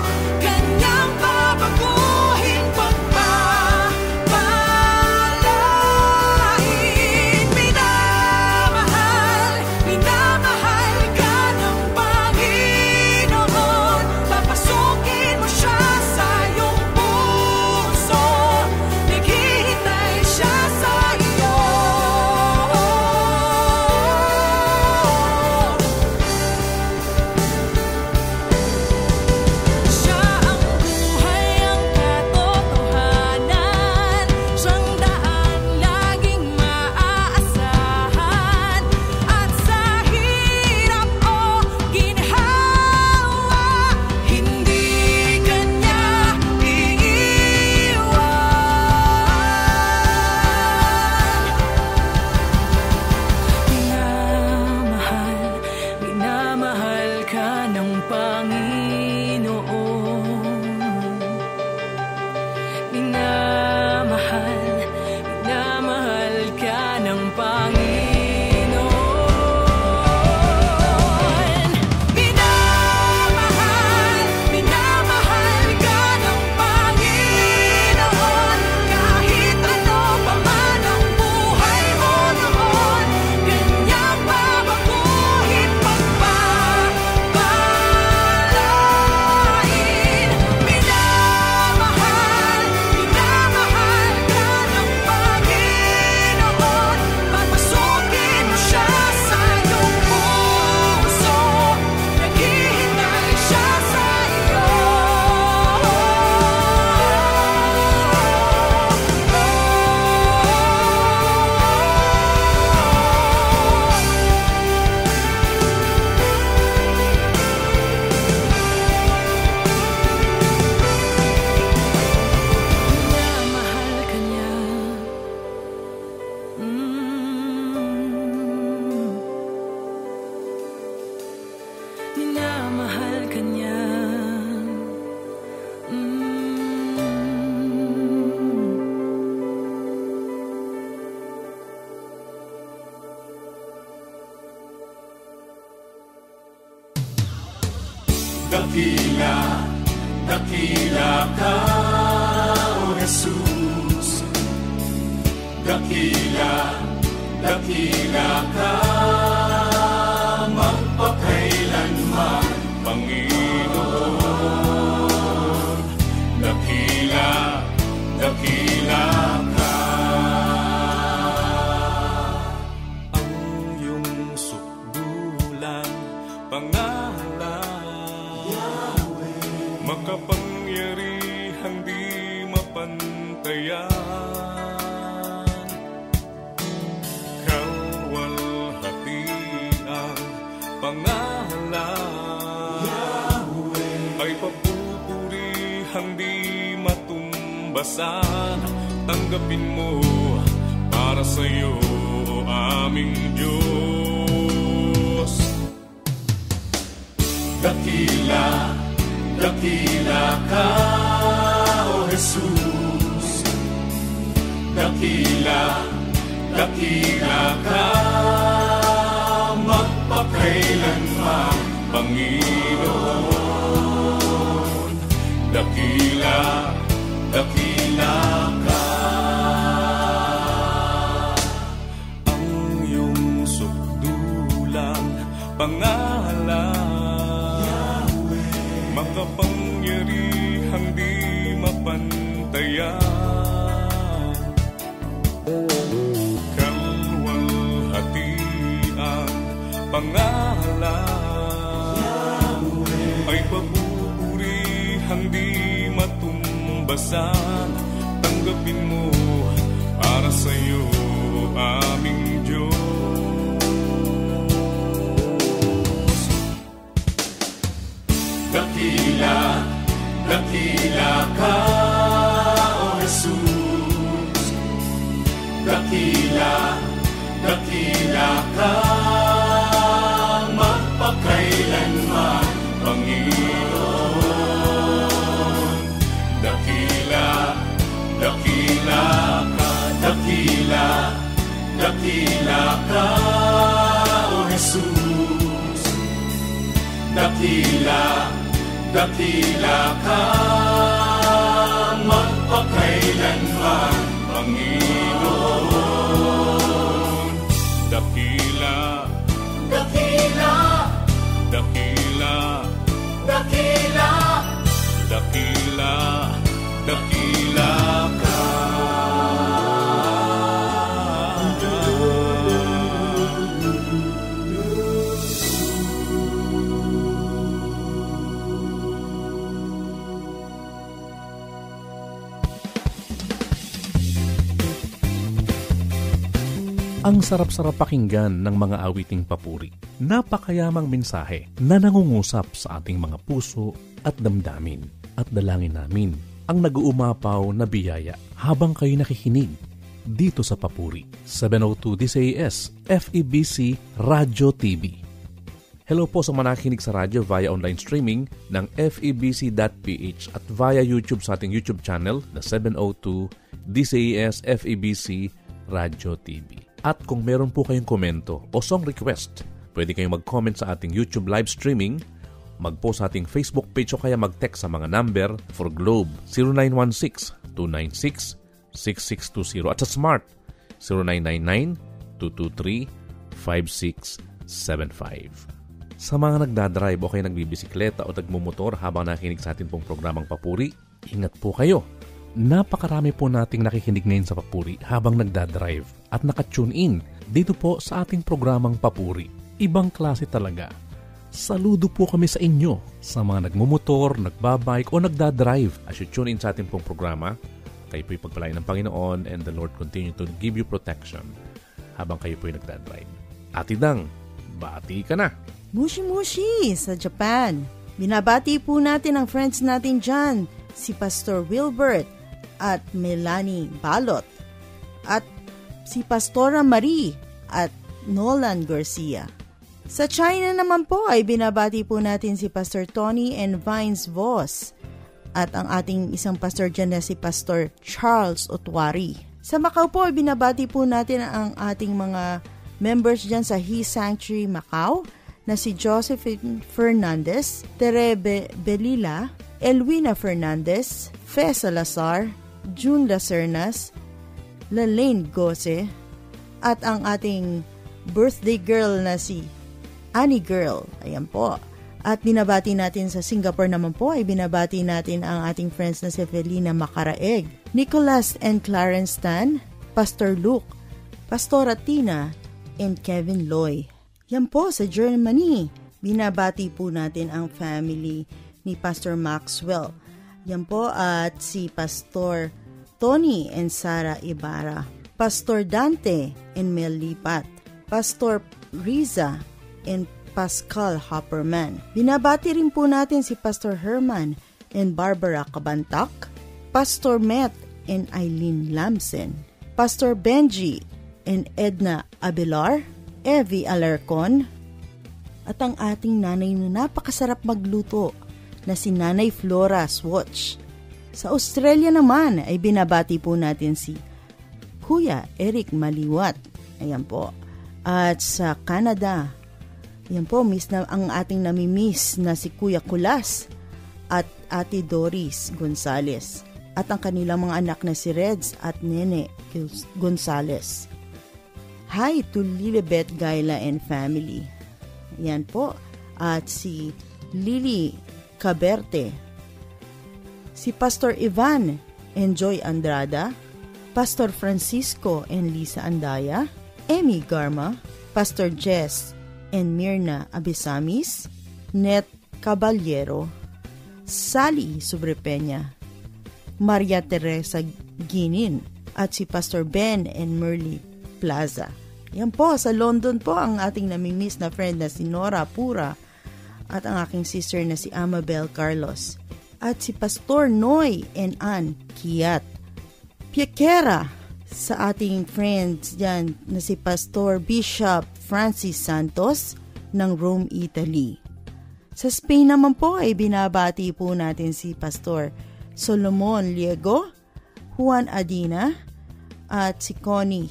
Speaker 10: kanyang babaguhin pagpapalain. Minamahal ka ng Panginoon, papasukin mo siya sa iyong puso, naghihintay siya sa iyo. Siya ang buhay, ang katotohanan, siyang daan laging maaasahan, at sa hirap o ginhawa, hindi kanya iiwan. Minamahal ka ng Panginoon. Minamahal ka ng Panginoon. Minamahal ka ng Panginoon, kahit ano pa man ang buhay mo noon, kanyang babaguhin pagpapalain. Minamahal ka ng Panginoon, papasukin mo siya sa iyong puso, naghihintay siya sa iyo. Minamahal ka niya. Minamahal ka niya.
Speaker 3: Dakila, dakila ka, O Jesus. Dakila, dakila ka, magpakailanman, Panginoon. Dakila, dakila ka. Ang iyong sukdulan, pangalan, makapangyarihang di mapantayan, kawal ay papupurihang di matumbasan. Tanggapin mo para sa'yo, aming Diyos. Dakila, dakila ka, O Jesus. Dakila, dakila ka, magpakailanman, Panginoon. Dakila, dakila ka. Ang iyong sukdulang pangalan, makapangyarihang di mapantayan. Kalwalhatian pangalan, ay papupurihang di matumbasan. Tanggapin mo para sa'yo, aming Diyos. Dakila, dakila ka, O Jesus. Dakila, dakila ka, magpakailanman, Panginoon. Dakila, dakila ka, dakila, dakila ka, O Jesus. Dakila, dakila ka, magpakailanman, Panginoon. Dakila, dakila, dakila, dakila, dakila, dakila ka.
Speaker 6: Ang sarap-sarap pakinggan ng mga awiting papuri. Napakayamang mensahe na nangungusap sa ating mga puso at damdamin. At dalangin namin ang nag-uumapaw na biyaya habang kayo nakikinig dito sa Papuri. 702 DZAS FEBC Radio TV. Hello po sa mga nakikinig sa radyo via online streaming ng febc.ph at via YouTube sa ating YouTube channel na 702 DZAS FEBC Radio TV. At kung meron po kayong komento o song request, pwede kayong mag-comment sa ating YouTube live streaming, mag-post sa ating Facebook page o kaya mag-text sa mga number for Globe 0916-296-6620 at sa Smart 0999-223-5675. Sa mga nagdadrive o kaya nagbibisikleta o nagmumotor habang nakikinig sa ating pong programang Papuri, ingat po kayo. Napakarami po nating nakikinig ngayon sa Papuri habang nagdadrive at nakatune in dito po sa ating programang Papuri. Ibang klase talaga. Saludo po kami sa inyo, sa mga nagmumotor, nagbabike o nagdadrive. As you tune in sa ating pong programa, kayo po'y pagpalain ng Panginoon and the Lord continue to give you protection habang kayo po'y nagdadrive. Atidang, bati ka na!
Speaker 2: Mushi-mushi sa Japan. Binabati po natin ang friends natin dyan, si Pastor Wilbert at Melanie Balot at si Pastora Marie at Nolan Garcia. Sa China naman po ay binabati po natin si Pastor Tony and Vines Voss at ang ating isang pastor dyan na si Pastor Charles Otwari. Sa Macau po ay binabati po natin ang ating mga members dyan sa He Sanctuary Macau na si Josephine Fernandez, Terebe Belila, Elwina Fernandez, Fe Salazar, June Lacernas, Lalaine Gose, at ang ating birthday girl na si Annie Girl. Ayan po. At binabati natin sa Singapore naman po ay binabati natin ang ating friends na si Felina Macaraeg, Nicholas and Clarence Tan, Pastor Luke, Pastora Tina, and Kevin Loy. Yan po sa Germany. Binabati po natin ang family ni Pastor Maxwell. Yan po at si Pastor Tony and Sarah Ibarra, Pastor Dante and Mel Lipat, Pastor Riza and Pascal Hopperman. Binabati rin po natin si Pastor Herman and Barbara Cabantac, Pastor Matt and Eileen Lamsen, Pastor Benji and Edna Abelar, Evie Alarcon, at ang ating nanay na napakasarap magluto na si Nanay Flora Swatch. Sa Australia naman ay binabati po natin si Kuya Eric Maliwat. Ayan po. At sa Canada, ayan po, ang ating namimiss na si Kuya Kulas at Ate Doris Gonzales. At ang kanilang mga anak na si Reds at Nene Gonzales. Hi to Lilibet Gaila and family. Ayan po. At si Lily Caberte, si Pastor Ivan and Joy Andrada, Pastor Francisco and Lisa Andaya, Emmy Garma, Pastor Jess and Mirna Abisamis, Net Caballero, Sally Sobrepeña, Maria Teresa Ginin, at si Pastor Ben and Merly Plaza. Yan po, sa London po ang ating namimiss na friend na si Nora Pura at ang aking sister na si Amabel Carlos. At si Pastor Noy and Ann Kiat. Piekera sa ating friends dyan na si Pastor Bishop Francis Santos ng Rome, Italy. Sa Spain naman po ay binabati po natin si Pastor Solomon Liego, Juan Adina, at si Connie,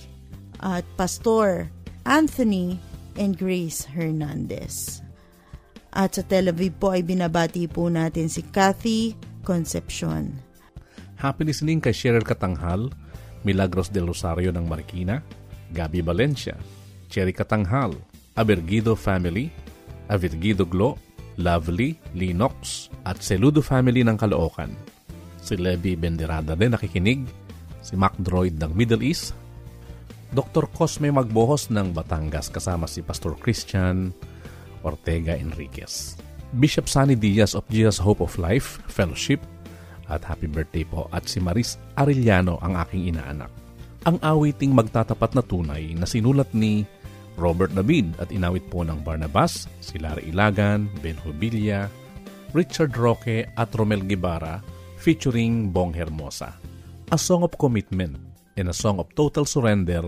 Speaker 2: at Pastor Anthony and Grace Hernandez. At sa Tel Aviv po ay binabati po natin si Kathy Concepcion.
Speaker 6: Happy listening kay Sheryl Katanghal, Milagros del Rosario ng Marikina, Gabi Valencia, Cherry Katanghal, Abergido Family, Avergido Glo, Lovely, Linox, at Seludo Family ng Caloocan. Si Levi Benderada din nakikinig, si Mac Droid ng Middle East, Dr. Cosme Magbohos ng Batangas kasama si Pastor Christian Ortega Enriquez, Bishop Sunny Diaz of Jesus Hope of Life Fellowship, at happy birthday po, at si Maris Arellano ang aking inaanak. Ang awiting Magtatapat na Tunay na sinulat ni Robert David at inawit po ng Barnabas, si Larry Ilagan, Ben Hubilla, Richard Roque at Romel Guevara featuring Bong Hermosa. A song of commitment and a song of total surrender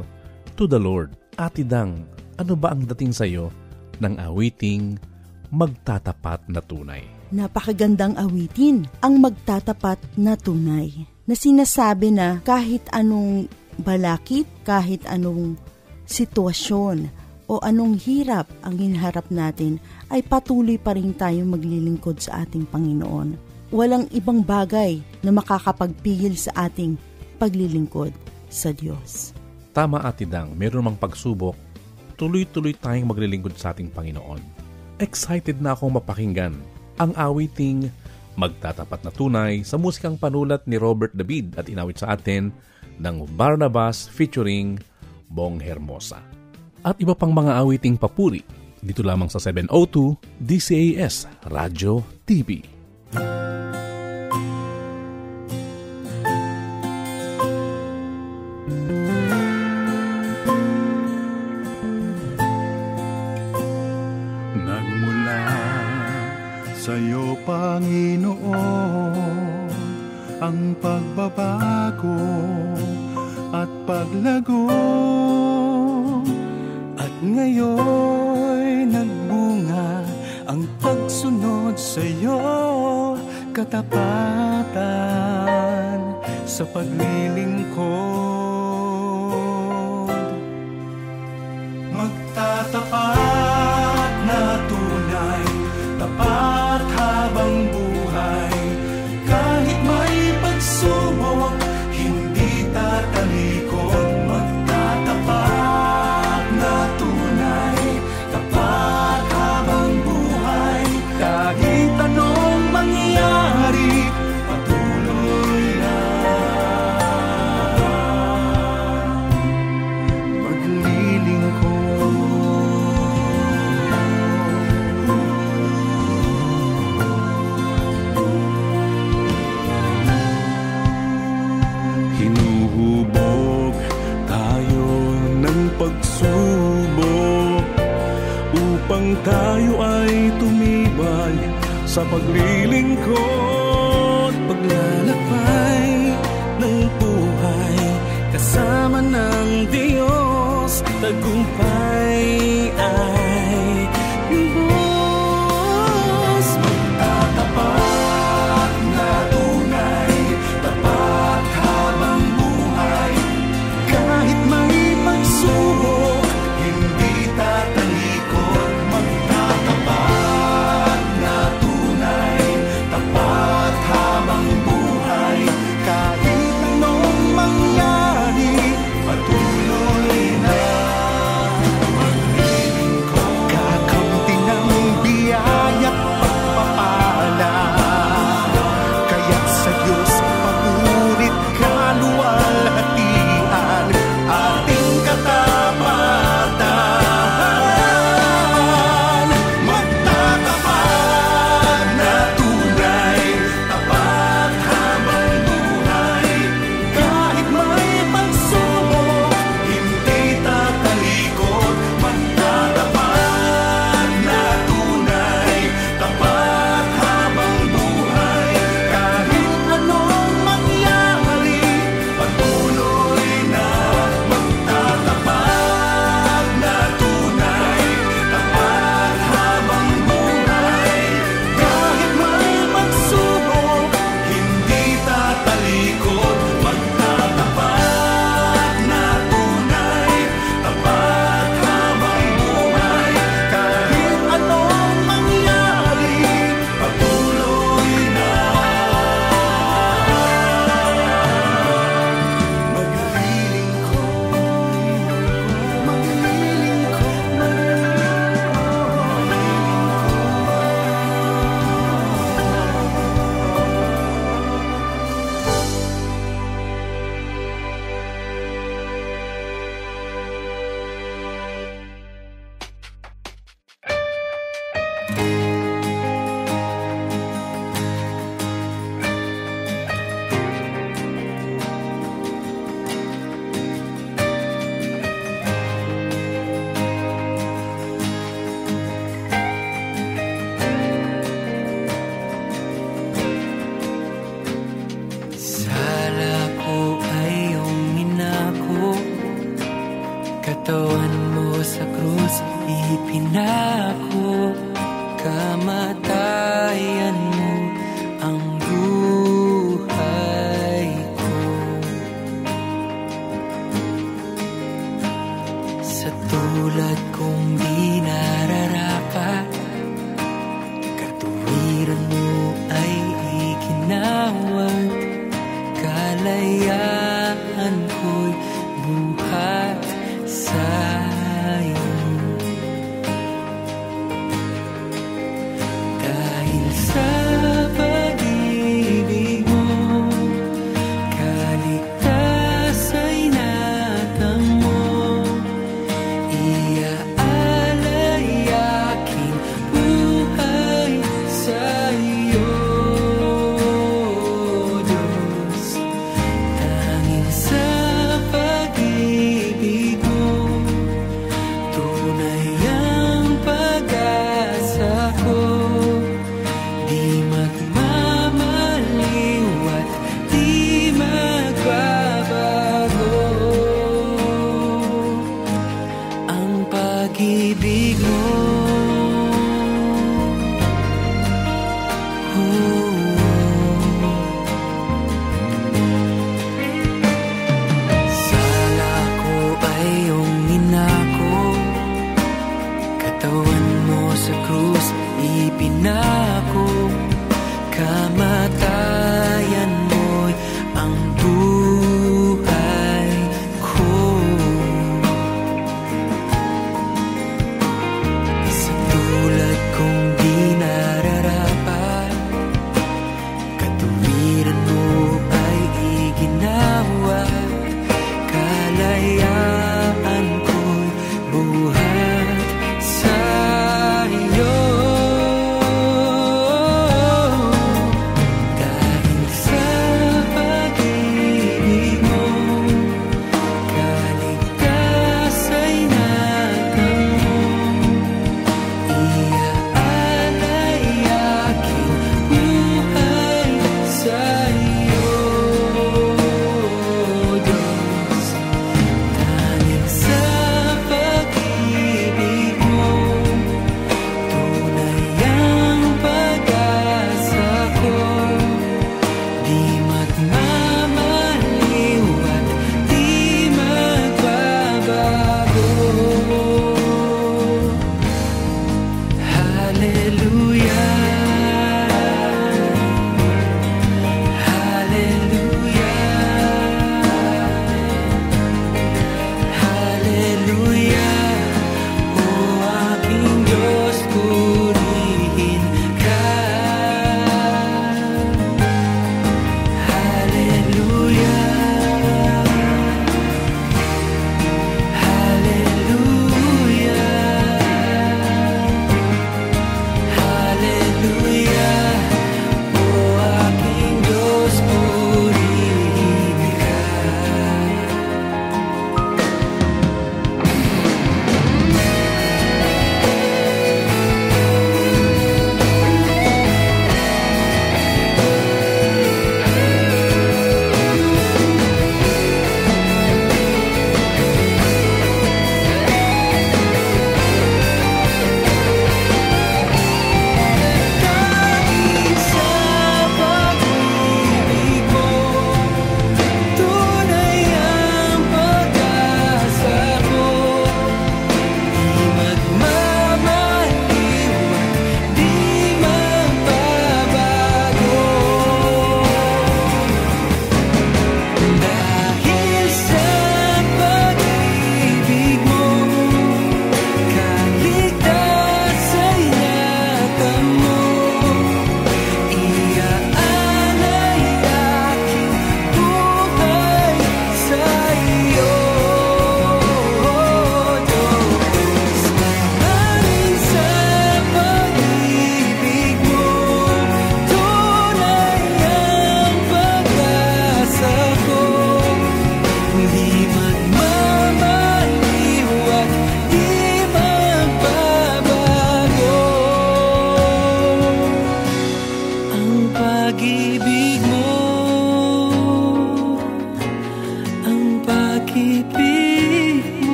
Speaker 6: to the Lord. Atidang, ano ba ang dating sa'yo ng awiting Magtatapat na Tunay?
Speaker 2: Napakagandang awitin, ang Magtatapat na Tunay, na sinasabi na kahit anong balakid, kahit anong sitwasyon o anong hirap ang hinaharap natin, ay patuloy pa rin tayong maglilingkod sa ating Panginoon. Walang ibang bagay na makakapagpigil sa ating paglilingkod sa Diyos.
Speaker 6: Tama, Atidang, meron mang pagsubok, tuloy-tuloy tayong maglilingkod sa ating Panginoon. Excited na akong mapakinggan ang awiting Magtatapat na Tunay sa musikang panulat ni Robert David at inawit sa atin ng Barnabas featuring Bong Hermosa. At iba pang mga awiting papuri dito lamang sa 702 DCAS Radio TV.
Speaker 5: Sa'yo, Panginoon, ang pagbabago at paglago.
Speaker 4: At ngayon nagbunga ang pagsunod sa'yo, katapatan sa paglilingkod. Magtatapat na tunay, tapat habang buhay, kahit may pagsubok, hindi tatalikod. Magtatapat na tunay, tapat habang buhay, kahit anong mangyari, patuloy lang.
Speaker 3: sa paglilingkod,
Speaker 4: paglalakbay ng buhay kasama ng Diyos, tagumpay ay lubos. Magtatapat na tunay, tapat habang buhay, kahit may pagsubok, hindi tatalikod. Magtatapat na tunay, tapat habang buhay, kahit anong mangyari, patuloy na maglilingkod. Kakamti ng biyaya't pagpapala, kaya't sa Diyos pagurit kaluwalhatian ating katapatan. Magtatapat na tunay, tapat habang buhay, kahit may pagsubok, hindi tatalikod. Magtatapat na tunay, tapat habang buhay, kahit anong mangyari, patuloy na. Magtatapat na tunay, tapat habang buhay, kahit may pagsubok, hindi tatalikod. Magtatapat na tunay, tapat habang buhay, kahit anong mangyari, patuloy na sala ko ay iyong inako, katawan mo sa krus ipinako, kamatayan mo ang buhay ko. Sa tulad kong di nararapat, katuwiran mo ay iginawat, kalayaan ko'y buhat sa'yo. Dahil sa pag-ibig mo, kaligtas ay natamo, iaalay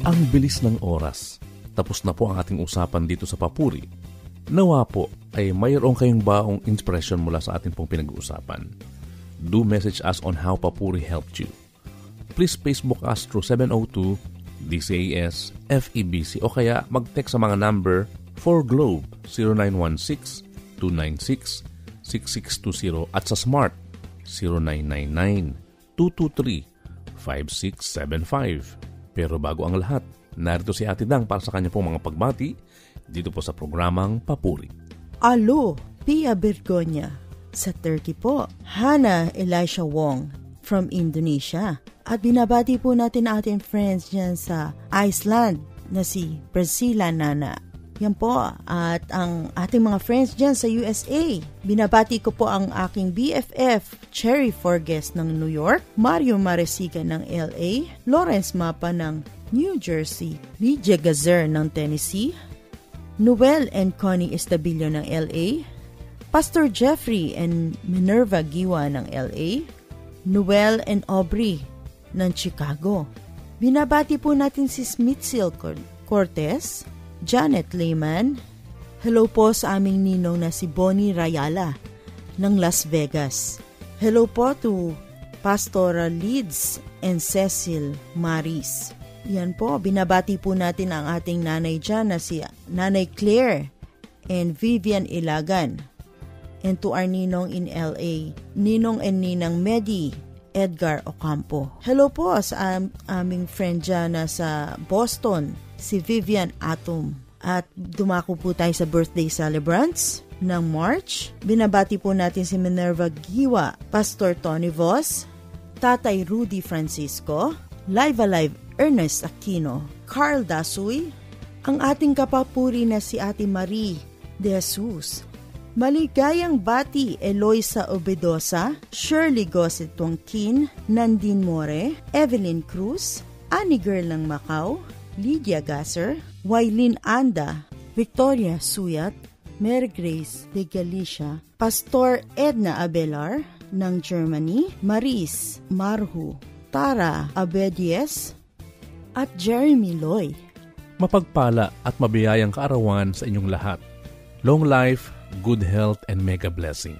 Speaker 6: Ang bilis ng oras. Tapos na po ang ating usapan dito sa Papuri. Nawa po ay mayroon kayong baong inspiration mula sa ating pong pinag-uusapan. Do message us on how Papuri helped you. Please Facebook us through 702 DCAS FEBC o kaya mag-text sa mga number for Globe 0916-296-6620 at sa Smart 0999-223-5675. Pero bago ang lahat, narito si Ate Dang para sa kanya pong mga pagbati dito po sa programang Papuri.
Speaker 2: Alo, Pia Bergonya sa Turkey po. Hana Elisha Wong from Indonesia. At binabati po natin ang ating friends dyan sa Iceland na si Priscilla Nana. Yan po. At ang ating mga friends dyan sa USA. Binabati ko po ang aking BFF, Cherry Forges ng New York, Mario Maresiga ng LA, Lawrence Mapa ng New Jersey, Lydia Gazer ng Tennessee, Noel and Connie Estabillo ng LA, Pastor Jeffrey and Minerva Giwa ng LA, Noel and Aubrey ng Chicago. Binabati po natin si Smithfield Cortez, Janet Lehman. Hello po sa aming ninong na si Bonnie Rayala ng Las Vegas. Hello po to Pastora Leeds and Cecil Maris. Yan po, binabati po natin ang ating nanay dyan na si Nanay Claire and Vivian Ilagan. And to our ninong in LA, Ninong and Ninang Medi Edgar Ocampo. Hello po sa aming friend dyan na sa Boston, si Vivian Atom. At dumako po tayo sa birthday celebrants ng March. Binabati po natin si Minerva Giwa, Pastor Tony Voss, Tatay Rudy Francisco, Live Alive Ernest Aquino, Carl Dasuy, ang ating kapapuri na si Ate Marie de Jesus, maligayang bati Eloisa Obedosa, Shirley Gossett Tuangkin, Nandine More, Evelyn Cruz, Annie Girl ng Macau, Lydia Gasser, Wailin Anda, Victoria Suyat, Mary Grace de Galicia, Pastor Edna Abelar ng Germany, Maris Marhu, Tara Abedies, at Jeremy Loy.
Speaker 6: Mapagpala at mabiyayang kaarawan sa inyong lahat. Long life, good health, and mega blessing.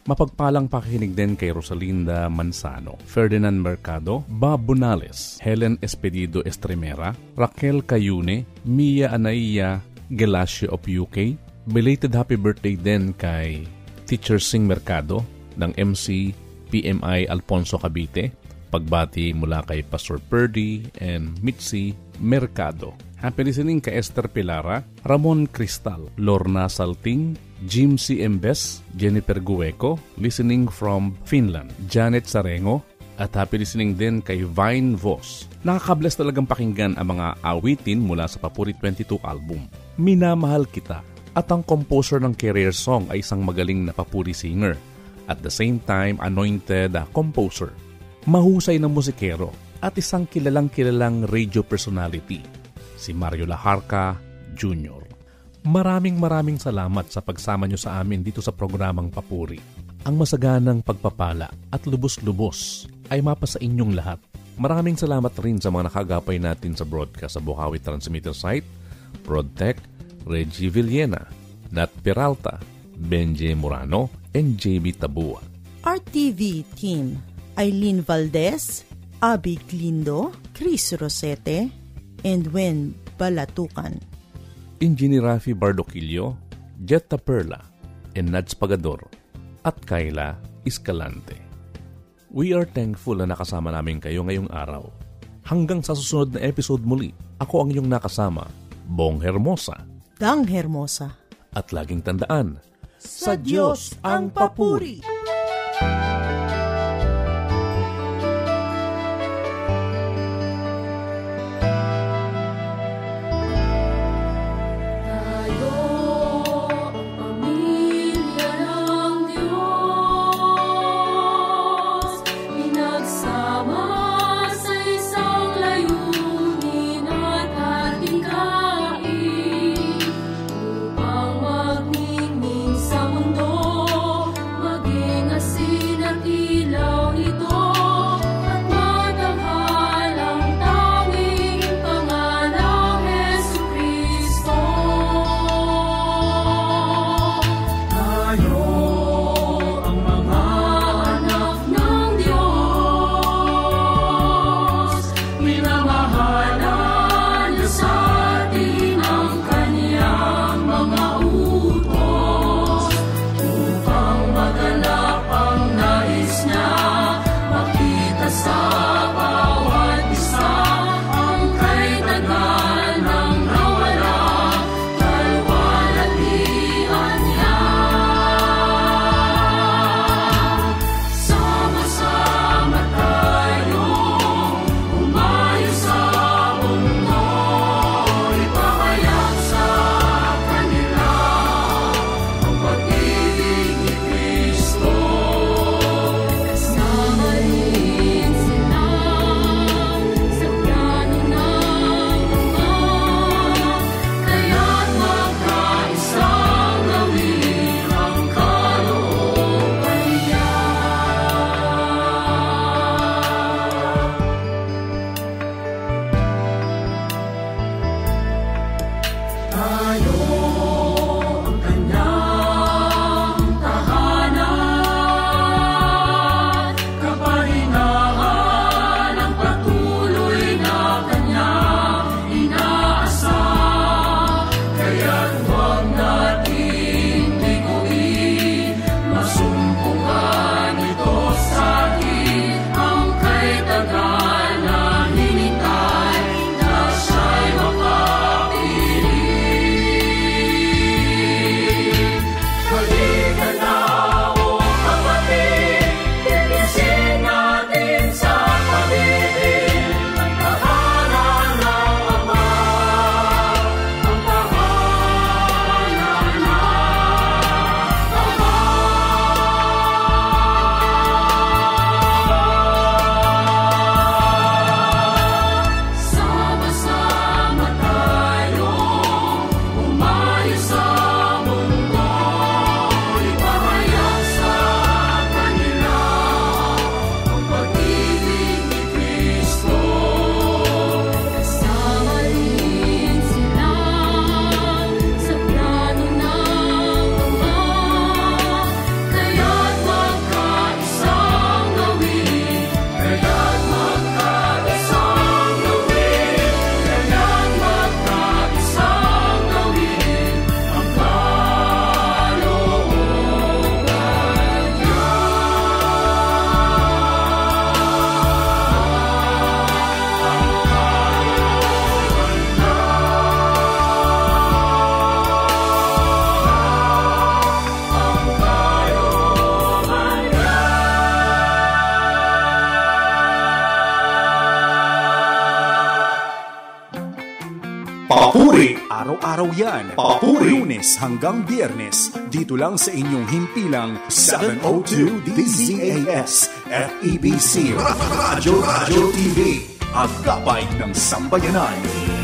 Speaker 6: Mapagpalang pakikinig din kay Rosalinda Mansano, Ferdinand Mercado, Bob Bonales, Helen Espedido Estremera, Raquel Cayune, Mia Anaya Gelasio of UK. Belated happy birthday din kay Teacher Sing Mercado ng MC PMI Alfonso Cavite. Pagbati mula kay Pastor Purdy and Mitzi Mercado. Happy listening kay Esther Pilara, Ramon Cristal, Lorna Salting, Jim C. Embes, Jennifer Gueco, listening from Finland, Janet Sarengo, at happy listening din kay Vine Voss. Nakakabless talagang pakinggan ang mga awitin mula sa Papuri 22 album. Minamahal Kita, at ang composer ng career song ay isang magaling na Papuri singer. At the same time, anointed composer. Mahusay na musikero at isang kilalang radio personality, si Mario Laharca Jr. Maraming salamat sa pagsama nyo sa amin dito sa programang Papuri. Ang masaganang pagpapala at lubos-lubos ay mapa sa inyong lahat. Maraming salamat rin sa mga nakagapay natin sa broadcast sa Bukawi Transmitter Site, Broadtech, Reggie Villena, Nat Peralta, Benje Morano, and JB Tabua.
Speaker 2: RTV Team Eileen Valdez, Abby Glindo, Chris Rosete, and Wen Balatukan.
Speaker 6: Engineer Rafi Bardoquillo, Jetta Perla, and Nads Pagador, at Kayla Escalante. We are thankful na nakasama namin kayo ngayong araw. Hanggang sa susunod na episode muli, ako ang iyong nakasama, Bong Hermosa.
Speaker 2: Dang Hermosa.
Speaker 6: At laging tandaan,
Speaker 2: sa Diyos ang papuri!
Speaker 10: Upang magmingming sa mundo, maging
Speaker 11: Papuri! Araw-araw yan, Papuri! Lunes hanggang Biyernes, dito lang sa inyong himpilang 702 DZAS FEBC Radio TV, Agapay ng Sambayanan.